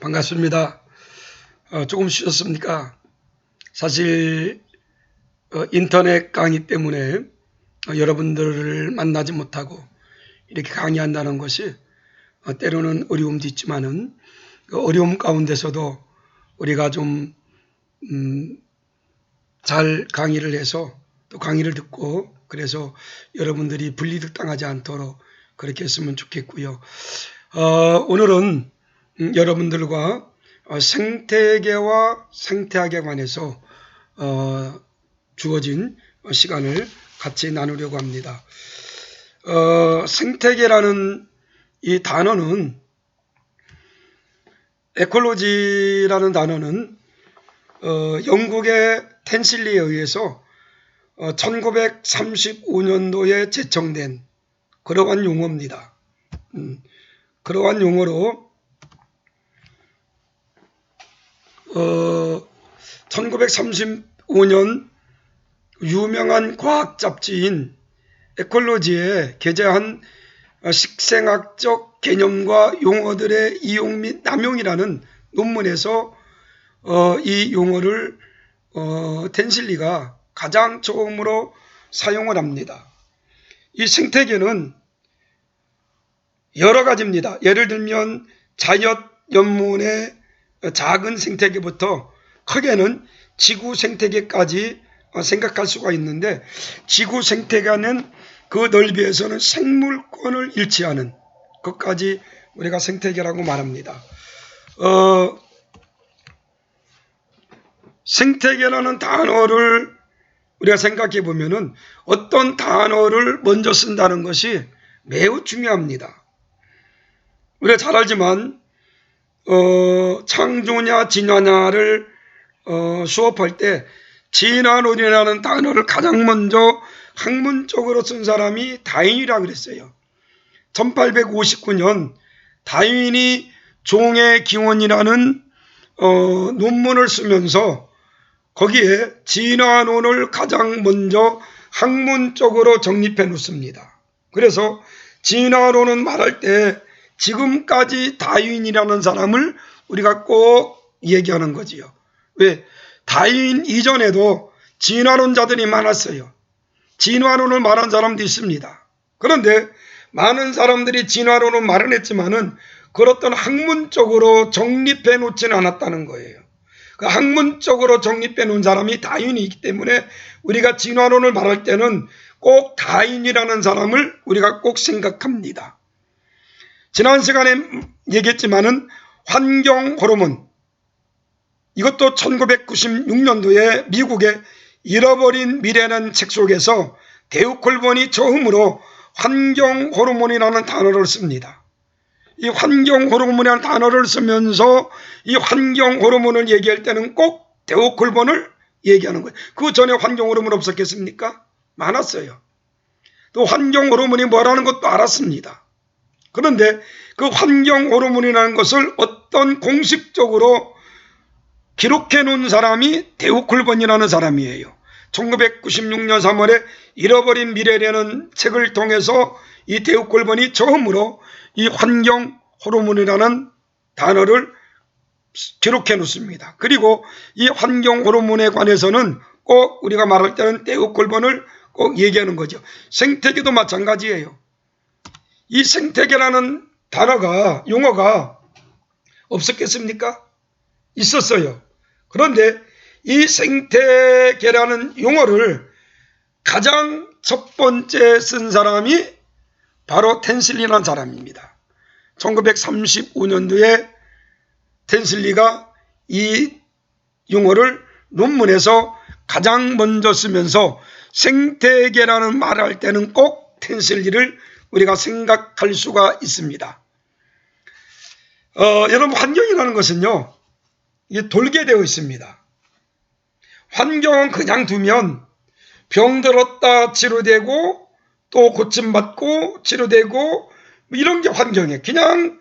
Speaker 1: 반갑습니다. 조금 쉬셨습니까? 사실 인터넷 강의 때문에 여러분들을 만나지 못하고 이렇게 강의한다는 것이 때로는 어려움도 있지만은 그 어려움 가운데서도 우리가 좀 잘 강의를 해서 또 강의를 듣고 그래서 여러분들이 불이득 당하지 않도록 그렇게 했으면 좋겠고요. 오늘은 여러분들과 생태계와 생태학에 관해서 주어진 시간을 같이 나누려고 합니다. 생태계라는 이 단어는 에콜로지라는 단어는 영국의 텐실리에 의해서 1935년도에 제정된 그러한 용어입니다. 그러한 용어로 1935년 유명한 과학 잡지인 에콜로지에 게재한 식생학적 개념과 용어들의 이용 및 남용이라는 논문에서 이 용어를 텐실리가 가장 처음으로 사용을 합니다. 이 생태계는 여러 가지입니다. 예를 들면 자연연문의 작은 생태계부터 크게는 지구 생태계까지 생각할 수가 있는데, 지구 생태계는 그 넓이에서는 생물권을 일치하는 것까지 우리가 생태계라고 말합니다. 생태계라는 단어를 우리가 생각해 보면은 어떤 단어를 먼저 쓴다는 것이 매우 중요합니다. 우리가 잘 알지만 창조냐 진화냐를 수업할 때 진화론이라는 단어를 가장 먼저 학문적으로 쓴 사람이 다윈이라고 그랬어요. 1859년 다윈이 종의 기원이라는 논문을 쓰면서 거기에 진화론을 가장 먼저 학문적으로 정립해 놓습니다. 그래서 진화론은 말할 때 지금까지 다윈이라는 사람을 우리가 꼭 얘기하는 거지요. 왜? 다윈 이전에도 진화론자들이 많았어요. 진화론을 말한 사람도 있습니다. 그런데 많은 사람들이 진화론을 말은 했지만은 그렇던 학문적으로 정립해 놓지는 않았다는 거예요. 그 학문적으로 정립해 놓은 사람이 다윈이 있기 때문에 우리가 진화론을 말할 때는 꼭 다윈이라는 사람을 우리가 꼭 생각합니다. 지난 시간에 얘기했지만은 환경 호르몬, 이것도 1996년도에 미국의 잃어버린 미래라는 책 속에서 데우 콜본이 처음으로 환경 호르몬이라는 단어를 씁니다. 이 환경 호르몬이라는 단어를 쓰면서 이 환경 호르몬을 얘기할 때는 꼭 데우 콜본을 얘기하는 거예요. 그 전에 환경 호르몬 없었겠습니까? 많았어요. 또 환경 호르몬이 뭐라는 것도 알았습니다. 그런데 그 환경 호르몬이라는 것을 어떤 공식적으로 기록해 놓은 사람이 데우 콜본이라는 사람이에요. 1996년 3월에 잃어버린 미래라는 책을 통해서 이 데우 콜본이 처음으로 이 환경 호르몬이라는 단어를 기록해 놓습니다. 그리고 이 환경 호르몬에 관해서는 꼭 우리가 말할 때는 데우 콜본을 꼭 얘기하는 거죠. 생태계도 마찬가지예요. 이 생태계라는 단어가, 용어가 없었겠습니까? 있었어요. 그런데 이 생태계라는 용어를 가장 첫 번째 쓴 사람이 바로 텐실리라는 사람입니다. 1935년도에 텐실리가 이 용어를 논문에서 가장 먼저 쓰면서 생태계라는 말을 할 때는 꼭 텐실리를 우리가 생각할 수가 있습니다. 여러분, 환경이라는 것은요, 이게 돌게 되어 있습니다. 환경은 그냥 두면 병들었다 치료되고 또 고침받고 치료되고 이런 게 환경이에요. 그냥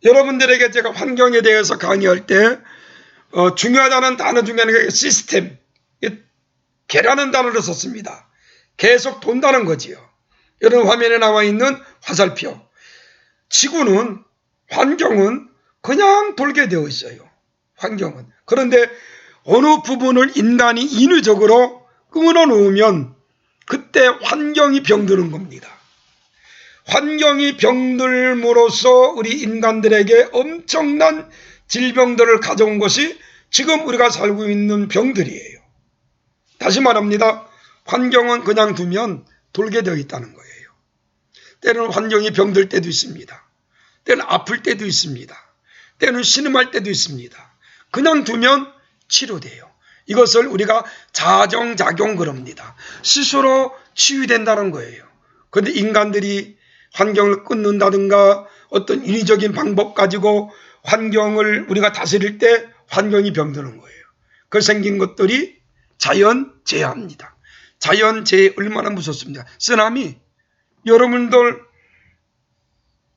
Speaker 1: 여러분들에게 제가 환경에 대해서 강의할 때 중요하다는 단어 중에 하나가 시스템, 개라는 단어를 썼습니다. 계속 돈다는 거지요. 여러분 화면에 나와 있는 화살표. 지구는, 환경은 그냥 돌게 되어 있어요. 환경은. 그런데 어느 부분을 인간이 인위적으로 끊어 놓으면 그때 환경이 병드는 겁니다. 환경이 병들므로써 우리 인간들에게 엄청난 질병들을 가져온 것이 지금 우리가 살고 있는 병들이에요. 다시 말합니다. 환경은 그냥 두면 돌게 되어 있다는 거예요. 때로는 환경이 병들 때도 있습니다. 때는 아플 때도 있습니다. 때는 신음할 때도 있습니다. 그냥 두면 치료돼요. 이것을 우리가 자정작용 그럽니다. 스스로 치유된다는 거예요. 그런데 인간들이 환경을 끊는다든가 어떤 인위적인 방법 가지고 환경을 우리가 다스릴 때 환경이 병드는 거예요. 그 생긴 것들이 자연재해입니다. 자연재해 얼마나 무섭습니까? 쓰나미 여러분들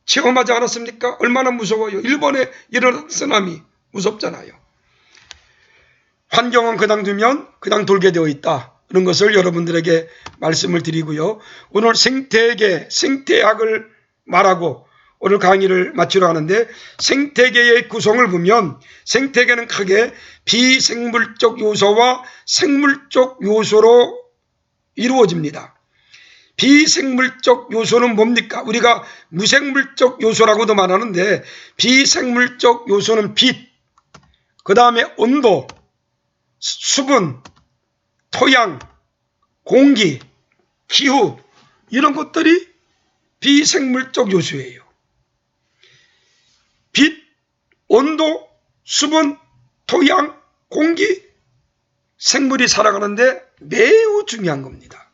Speaker 1: 체험하지 않았습니까? 얼마나 무서워요. 일본에 일어난 쓰나미 무섭잖아요. 환경은 그냥 두면 그냥 돌게 되어 있다. 그런 것을 여러분들에게 말씀을 드리고요. 오늘 생태계, 생태학을 말하고 오늘 강의를 마치려 하는데 생태계의 구성을 보면 생태계는 크게 비생물적 요소와 생물적 요소로 이루어집니다. 비생물적 요소는 뭡니까? 우리가 무생물적 요소라고도 말하는데 비생물적 요소는 빛, 그 다음에 온도, 수분, 토양, 공기, 기후 이런 것들이 비생물적 요소예요. 빛, 온도, 수분, 토양, 공기, 생물이 살아가는데 매우 중요한 겁니다.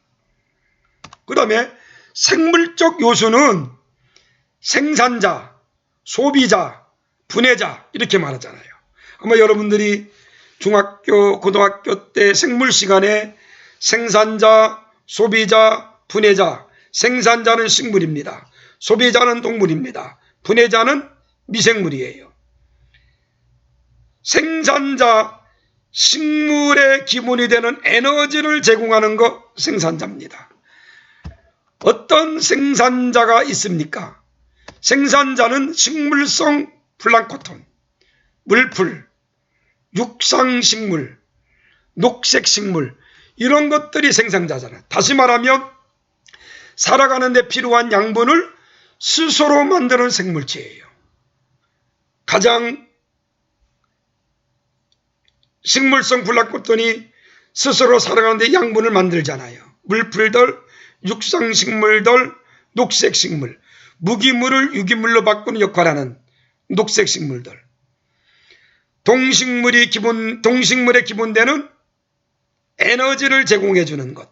Speaker 1: 그 다음에 생물적 요소는 생산자, 소비자, 분해자 이렇게 말하잖아요. 아마 여러분들이 중학교, 고등학교 때 생물 시간에 생산자, 소비자, 분해자, 생산자는 식물입니다. 소비자는 동물입니다. 분해자는 미생물이에요. 생산자, 식물의 기본이 되는 에너지를 제공하는 것 생산자입니다. 어떤 생산자가 있습니까? 생산자는 식물성 플랑크톤, 물풀, 육상식물, 녹색식물 이런 것들이 생산자잖아요. 다시 말하면 살아가는 데 필요한 양분을 스스로 만드는 생물체예요. 가장 식물성 플랑크톤이 스스로 살아가는 데 양분을 만들잖아요. 물풀들, 육상식물들, 녹색식물, 무기물을 유기물로 바꾸는 역할을 하는 녹색식물들. 동식물의 기본되는 에너지를 제공해 주는 것.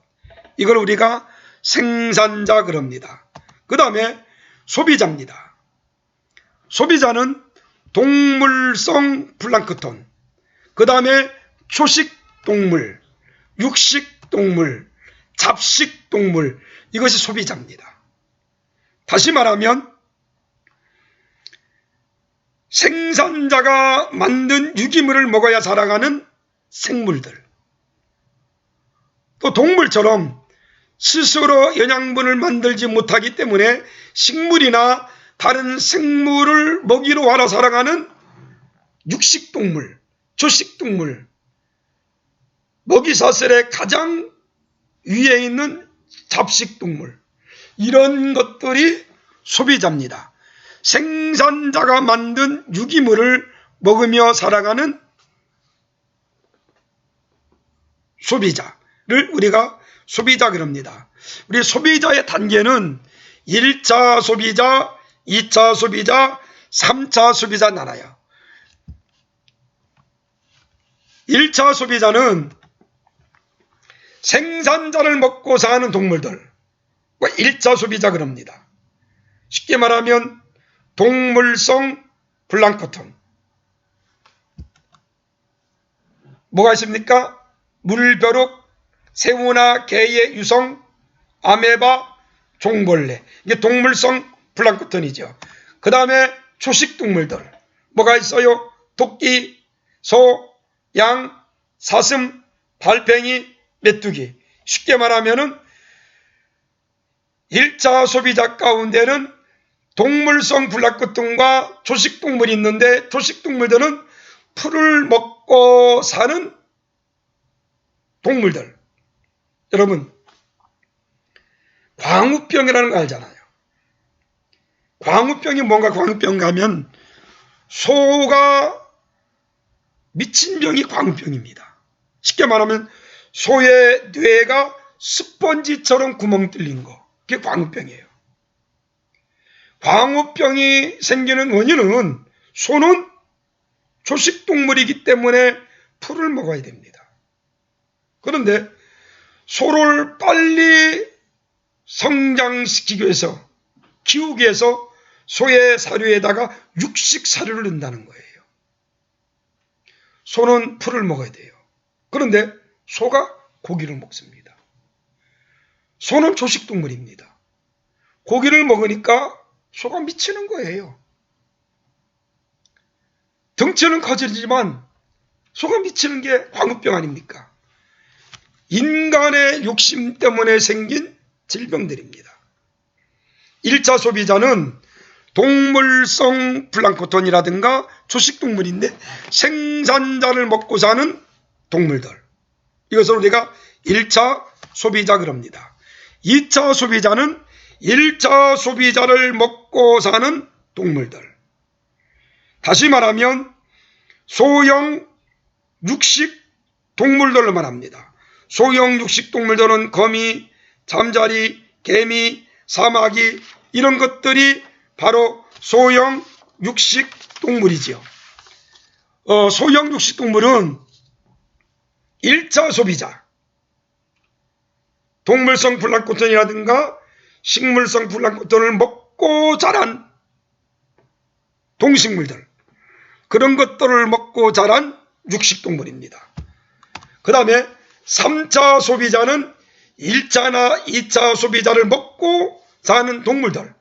Speaker 1: 이걸 우리가 생산자 그럽니다. 그 다음에 소비자입니다. 소비자는 동물성 플랑크톤, 그 다음에 초식동물, 육식동물, 잡식동물 이것이 소비자입니다. 다시 말하면 생산자가 만든 유기물을 먹어야 살아가는 생물들, 또 동물처럼 스스로 영양분을 만들지 못하기 때문에 식물이나 다른 생물을 먹이로 하러 살아가는 육식동물, 초식동물, 먹이사슬의 가장 위에 있는 잡식동물 이런 것들이 소비자입니다. 생산자가 만든 유기물을 먹으며 살아가는 소비자를 우리가 소비자 그럽니다. 우리 소비자의 단계는 1차 소비자, 2차 소비자, 3차 소비자 나눠요. 1차 소비자는 생산자를 먹고 사는 동물들, 1차 소비자 그럽니다. 쉽게 말하면 동물성 플랑크톤. 뭐가 있습니까? 물벼룩, 새우나 개의 유성, 아메바, 종벌레. 이게 동물성 플랑크톤이죠. 그 다음에 초식동물들. 뭐가 있어요? 토끼, 소, 양, 사슴, 달팽이, 메뚜기. 쉽게 말하면은 1차 소비자 가운데는 동물성 블라크톤과 초식동물이 있는데 초식동물들은 풀을 먹고 사는 동물들. 여러분, 광우병이라는 거 알잖아요. 광우병이 뭔가 광우병 가면 소가 미친 병이 광우병입니다. 쉽게 말하면 소의 뇌가 스펀지처럼 구멍 뚫린 거. 그게 광우병이에요. 광우병이 생기는 원인은 소는 초식동물이기 때문에 풀을 먹어야 됩니다. 그런데 소를 빨리 성장시키기 위해서, 키우기 위해서 소의 사료에다가 육식 사료를 넣는다는 거예요. 소는 풀을 먹어야 돼요. 그런데 소가 고기를 먹습니다. 소는 초식동물입니다. 고기를 먹으니까 소가 미치는 거예요. 덩치는 커지지만 소가 미치는 게 광우병 아닙니까? 인간의 욕심 때문에 생긴 질병들입니다. 1차 소비자는 동물성 플랑크톤이라든가 초식동물인데 생산자를 먹고 사는 동물들. 이것을 우리가 1차 소비자 그럽니다. 2차 소비자는 1차 소비자를 먹고 사는 동물들. 다시 말하면 소형 육식 동물들을 말합니다. 소형 육식 동물들은 거미, 잠자리, 개미, 사마귀 이런 것들이 바로 소형 육식 동물이지요. 소형 육식 동물은 1차 소비자, 동물성 플랑크톤이라든가 식물성 플랑크톤을 먹고 자란 동식물들, 그런 것들을 먹고 자란 육식동물입니다. 그 다음에 3차 소비자는 1차나 2차 소비자를 먹고 사는 동물들,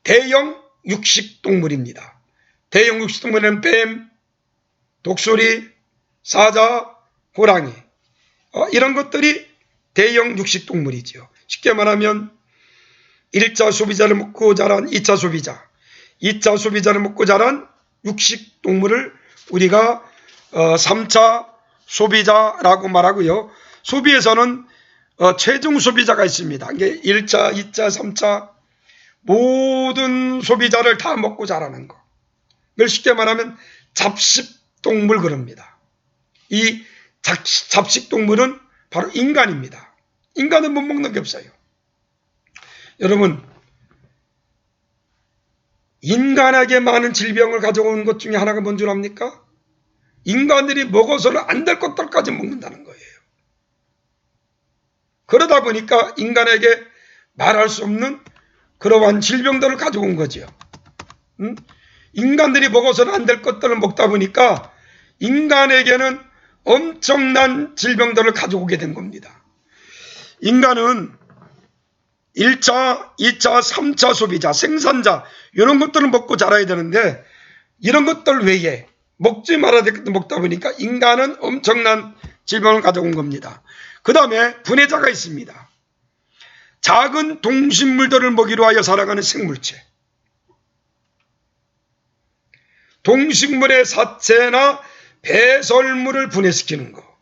Speaker 1: 대형 육식동물입니다. 대형 육식동물은 뱀, 독수리, 사자, 호랑이 이런 것들이 대형 육식동물이지요. 쉽게 말하면 1차 소비자를 먹고 자란 2차 소비자, 2차 소비자를 먹고 자란 육식동물을 우리가 3차 소비자라고 말하고요. 소비에서는 최종 소비자가 있습니다. 이게 1차, 2차, 3차 모든 소비자를 다 먹고 자라는 거. 이걸 쉽게 말하면 잡식동물 그럽니다. 이 잡식동물은 바로 인간입니다. 인간은 못 먹는 게 없어요. 여러분, 인간에게 많은 질병을 가져오는 것 중에 하나가 뭔 줄 압니까? 인간들이 먹어서는 안 될 것들까지 먹는다는 거예요. 그러다 보니까 인간에게 말할 수 없는 그러한 질병들을 가져온 거죠. 인간들이 먹어서는 안 될 것들을 먹다 보니까 인간에게는 엄청난 질병들을 가져오게 된 겁니다. 인간은 1차, 2차, 3차 소비자, 생산자 이런 것들을 먹고 자라야 되는데 이런 것들 외에 먹지 말아야 될 것들 먹다 보니까 인간은 엄청난 질병을 가져온 겁니다. 그 다음에 분해자가 있습니다. 작은 동식물들을 먹이로 하여 살아가는 생물체. 동식물의 사체나 배설물을 분해시키는 거.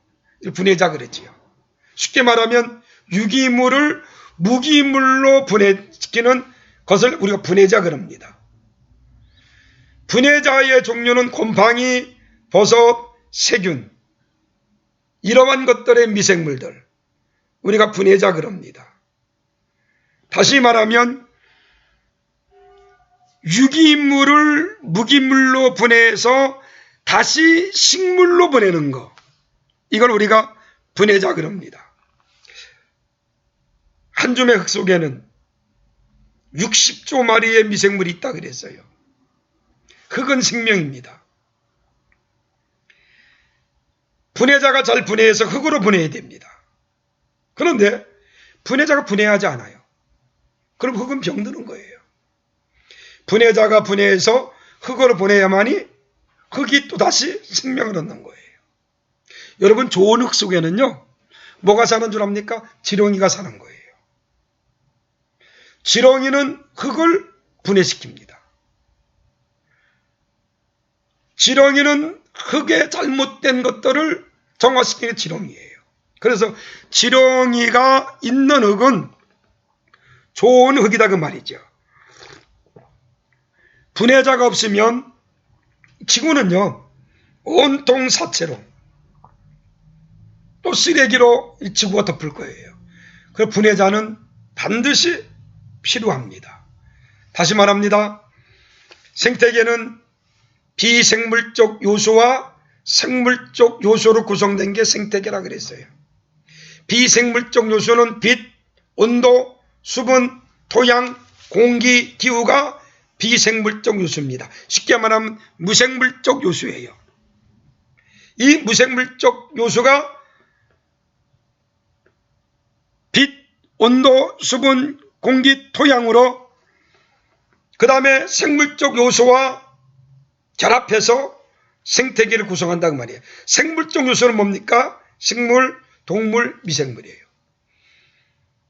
Speaker 1: 분해자 그랬지요. 쉽게 말하면 유기물을 무기물로 분해시키는 것을 우리가 분해자 그럽니다. 분해자의 종류는 곰팡이, 버섯, 세균 이러한 것들의 미생물들 우리가 분해자 그럽니다. 다시 말하면 유기물을 무기물로 분해해서 다시 식물로 보내는 거 이걸 우리가 분해자 그럽니다. 한 줌의 흙 속에는 60조 마리의 미생물이 있다 그랬어요. 흙은 생명입니다. 분해자가 잘 분해해서 흙으로 분해해야 됩니다. 그런데 분해자가 분해하지 않아요. 그럼 흙은 병드는 거예요. 분해자가 분해해서 흙으로 보내야만이 흙이 또다시 생명을 얻는 거예요. 여러분, 좋은 흙 속에는요 뭐가 사는 줄 압니까? 지렁이가 사는 거예요. 지렁이는 흙을 분해시킵니다. 지렁이는 흙에 잘못된 것들을 정화시키는 지렁이에요. 그래서 지렁이가 있는 흙은 좋은 흙이다 그 말이죠. 분해자가 없으면 지구는요 온통 사체로 또 쓰레기로 이 지구가 덮을 거예요. 그 분해자는 반드시 필요합니다. 다시 말합니다. 생태계는 비생물적 요소와 생물적 요소로 구성된 게 생태계라 그랬어요. 비생물적 요소는 빛, 온도, 수분, 토양, 공기, 기후가 비생물적 요소입니다. 쉽게 말하면 무생물적 요소예요. 이 무생물적 요소가 빛, 온도, 수분, 공기, 토양으로 그 다음에 생물적 요소와 결합해서 생태계를 구성한다는 말이에요. 생물적 요소는 뭡니까? 식물, 동물, 미생물이에요.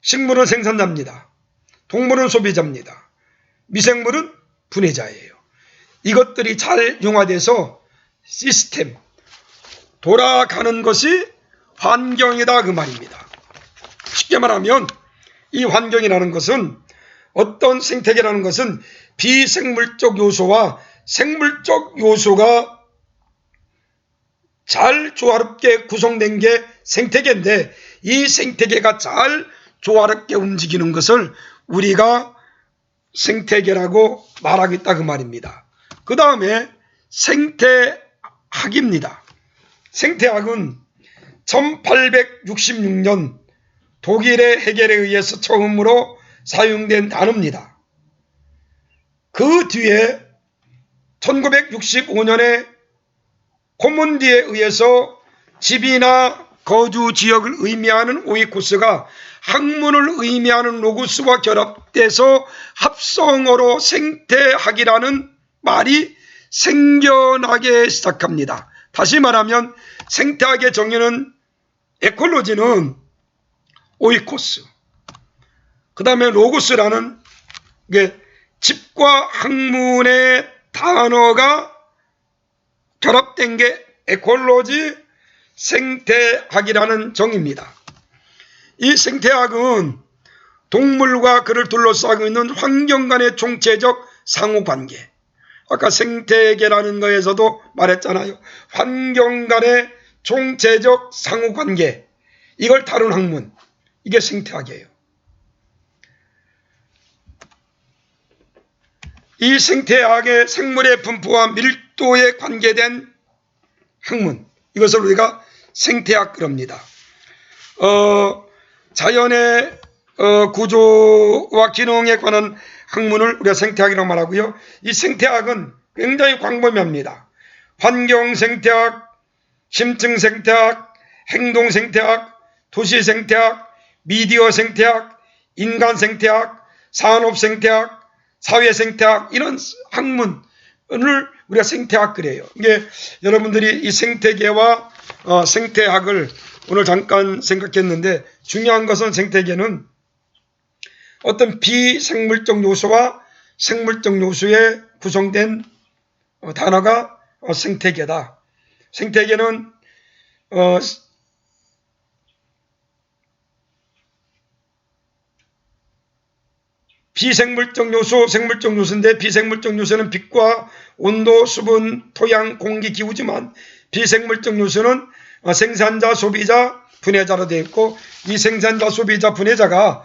Speaker 1: 식물은 생산자입니다. 동물은 소비자입니다. 미생물은 분해자예요. 이것들이 잘 융화돼서 시스템, 돌아가는 것이 환경이다 그 말입니다. 쉽게 말하면 이 환경이라는 것은 어떤 생태계라는 것은 비생물적 요소와 생물적 요소가 잘 조화롭게 구성된 게 생태계인데 이 생태계가 잘 조화롭게 움직이는 것을 우리가 생태계라고 말하겠다 그 말입니다. 그 다음에 생태학입니다. 생태학은 1866년 독일의 해겔에 의해서 처음으로 사용된 단어입니다. 그 뒤에 1965년에 코몬디에 의해서 집이나 거주 지역을 의미하는 오이쿠스가 학문을 의미하는 로고스와 결합돼서 합성어로 생태학이라는 말이 생겨나기 시작합니다. 다시 말하면 생태학의 정의는 에콜로지는 오이코스, 그 다음에 로고스라는 게 집과 학문의 단어가 결합된 게 에콜로지 생태학이라는 정의입니다. 이 생태학은 동물과 그를 둘러싸고 있는 환경 간의 총체적 상호관계, 아까 생태계라는 거에서도 말했잖아요. 환경 간의 총체적 상호관계, 이걸 다룬 학문, 이게 생태학이에요. 이 생태학의 생물의 분포와 밀도에 관계된 학문, 이것을 우리가 생태학 그럽니다. 자연의 구조와 기능에 관한 학문을 우리가 생태학이라고 말하고요. 이 생태학은 굉장히 광범위합니다. 환경 생태학, 심층 생태학, 행동 생태학, 도시 생태학, 미디어 생태학, 인간 생태학, 산업 생태학, 사회 생태학, 이런 학문을 우리가 생태학 그래요. 이게 여러분들이 이 생태계와 생태학을 오늘 잠깐 생각했는데, 중요한 것은 생태계는 어떤 비생물적 요소와 생물적 요소에 구성된 단어가 생태계다. 생태계는 비생물적 요소, 생물적 요소인데, 비생물적 요소는 빛과 온도, 수분, 토양, 공기, 기후지만 비생물적 요소는 생산자, 소비자, 분해자로 되어 있고, 이 생산자, 소비자, 분해자가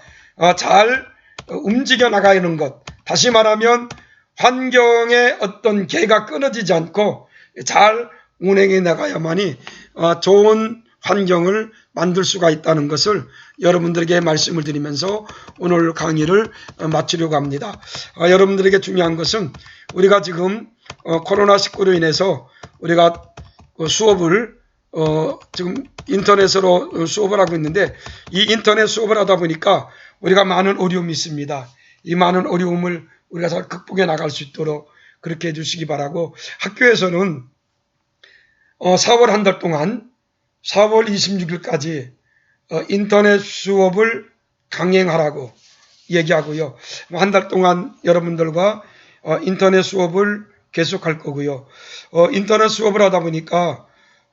Speaker 1: 잘 움직여 나가는 것, 다시 말하면 환경의 어떤 개가 끊어지지 않고 잘 운행해 나가야만이 좋은 환경을 만들 수가 있다는 것을 여러분들에게 말씀을 드리면서 오늘 강의를 마치려고 합니다. 여러분들에게 중요한 것은 우리가 지금 코로나19로 인해서 우리가 수업을 지금 인터넷으로 수업을 하고 있는데, 이 인터넷 수업을 하다 보니까 우리가 많은 어려움이 있습니다. 이 많은 어려움을 우리가 잘 극복해 나갈 수 있도록 그렇게 해주시기 바라고, 학교에서는 4월 한 달 동안 4월 26일까지 인터넷 수업을 강행하라고 얘기하고요. 한 달 동안 여러분들과 인터넷 수업을 계속할 거고요. 인터넷 수업을 하다 보니까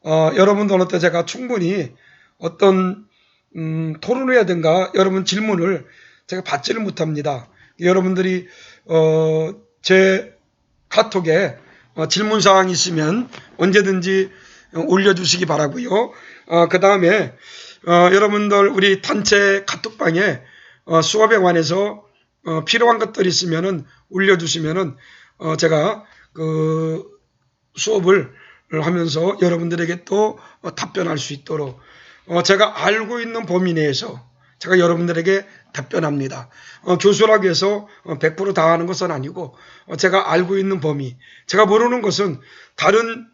Speaker 1: 여러분들한테 제가 충분히 어떤 토론이라든가 여러분 질문을 제가 받지를 못합니다. 여러분들이 제 카톡에 질문사항이 있으면 언제든지 올려주시기 바라고요. 그 다음에 여러분들 우리 단체 카톡방에 수업에 관해서 필요한 것들이 있으면은 올려주시면은 제가 그 수업을 하면서 여러분들에게 또 답변할 수 있도록 제가 알고 있는 범위 내에서 제가 여러분들에게 답변합니다. 교수라고 해서 100% 다 하는 것은 아니고 제가 알고 있는 범위, 제가 모르는 것은 다른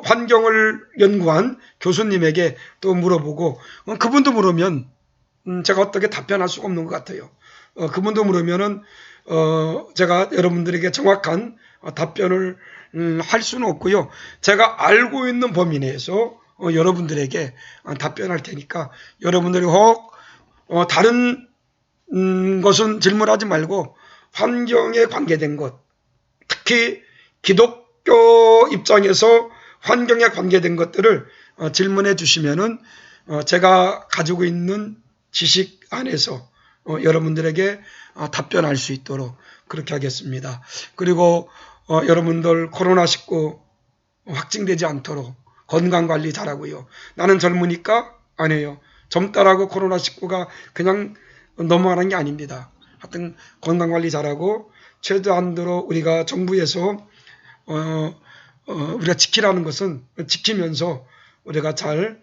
Speaker 1: 환경을 연구한 교수님에게 또 물어보고 그분도 물으면 제가 어떻게 답변할 수가 없는 것 같아요. 그분도 물으면은 제가 여러분들에게 정확한 답변을 할 수는 없고요. 제가 알고 있는 범위 내에서 여러분들에게 답변할 테니까 여러분들이 혹 다른 것은 질문하지 말고 환경에 관계된 것, 특히 기독교 입장에서 환경에 관계된 것들을 질문해 주시면은 제가 가지고 있는 지식 안에서 여러분들에게 답변할 수 있도록 그렇게 하겠습니다. 그리고 여러분들 코로나19 확진되지 않도록 건강관리 잘하고요. 나는 젊으니까 아니에요. 젊다라고 코로나19가 그냥 넘어가는 게 아닙니다. 하여튼 건강관리 잘하고 최대한도로 우리가 정부에서 우리가 지키라는 것은 지키면서 우리가 잘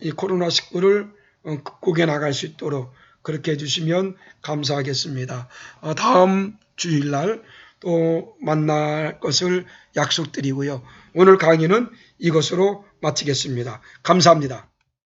Speaker 1: 이 코로나19를 극복해 나갈 수 있도록 그렇게 해주시면 감사하겠습니다. 다음 주일날 또 만날 것을 약속드리고요. 오늘 강의는 이것으로 마치겠습니다. 감사합니다.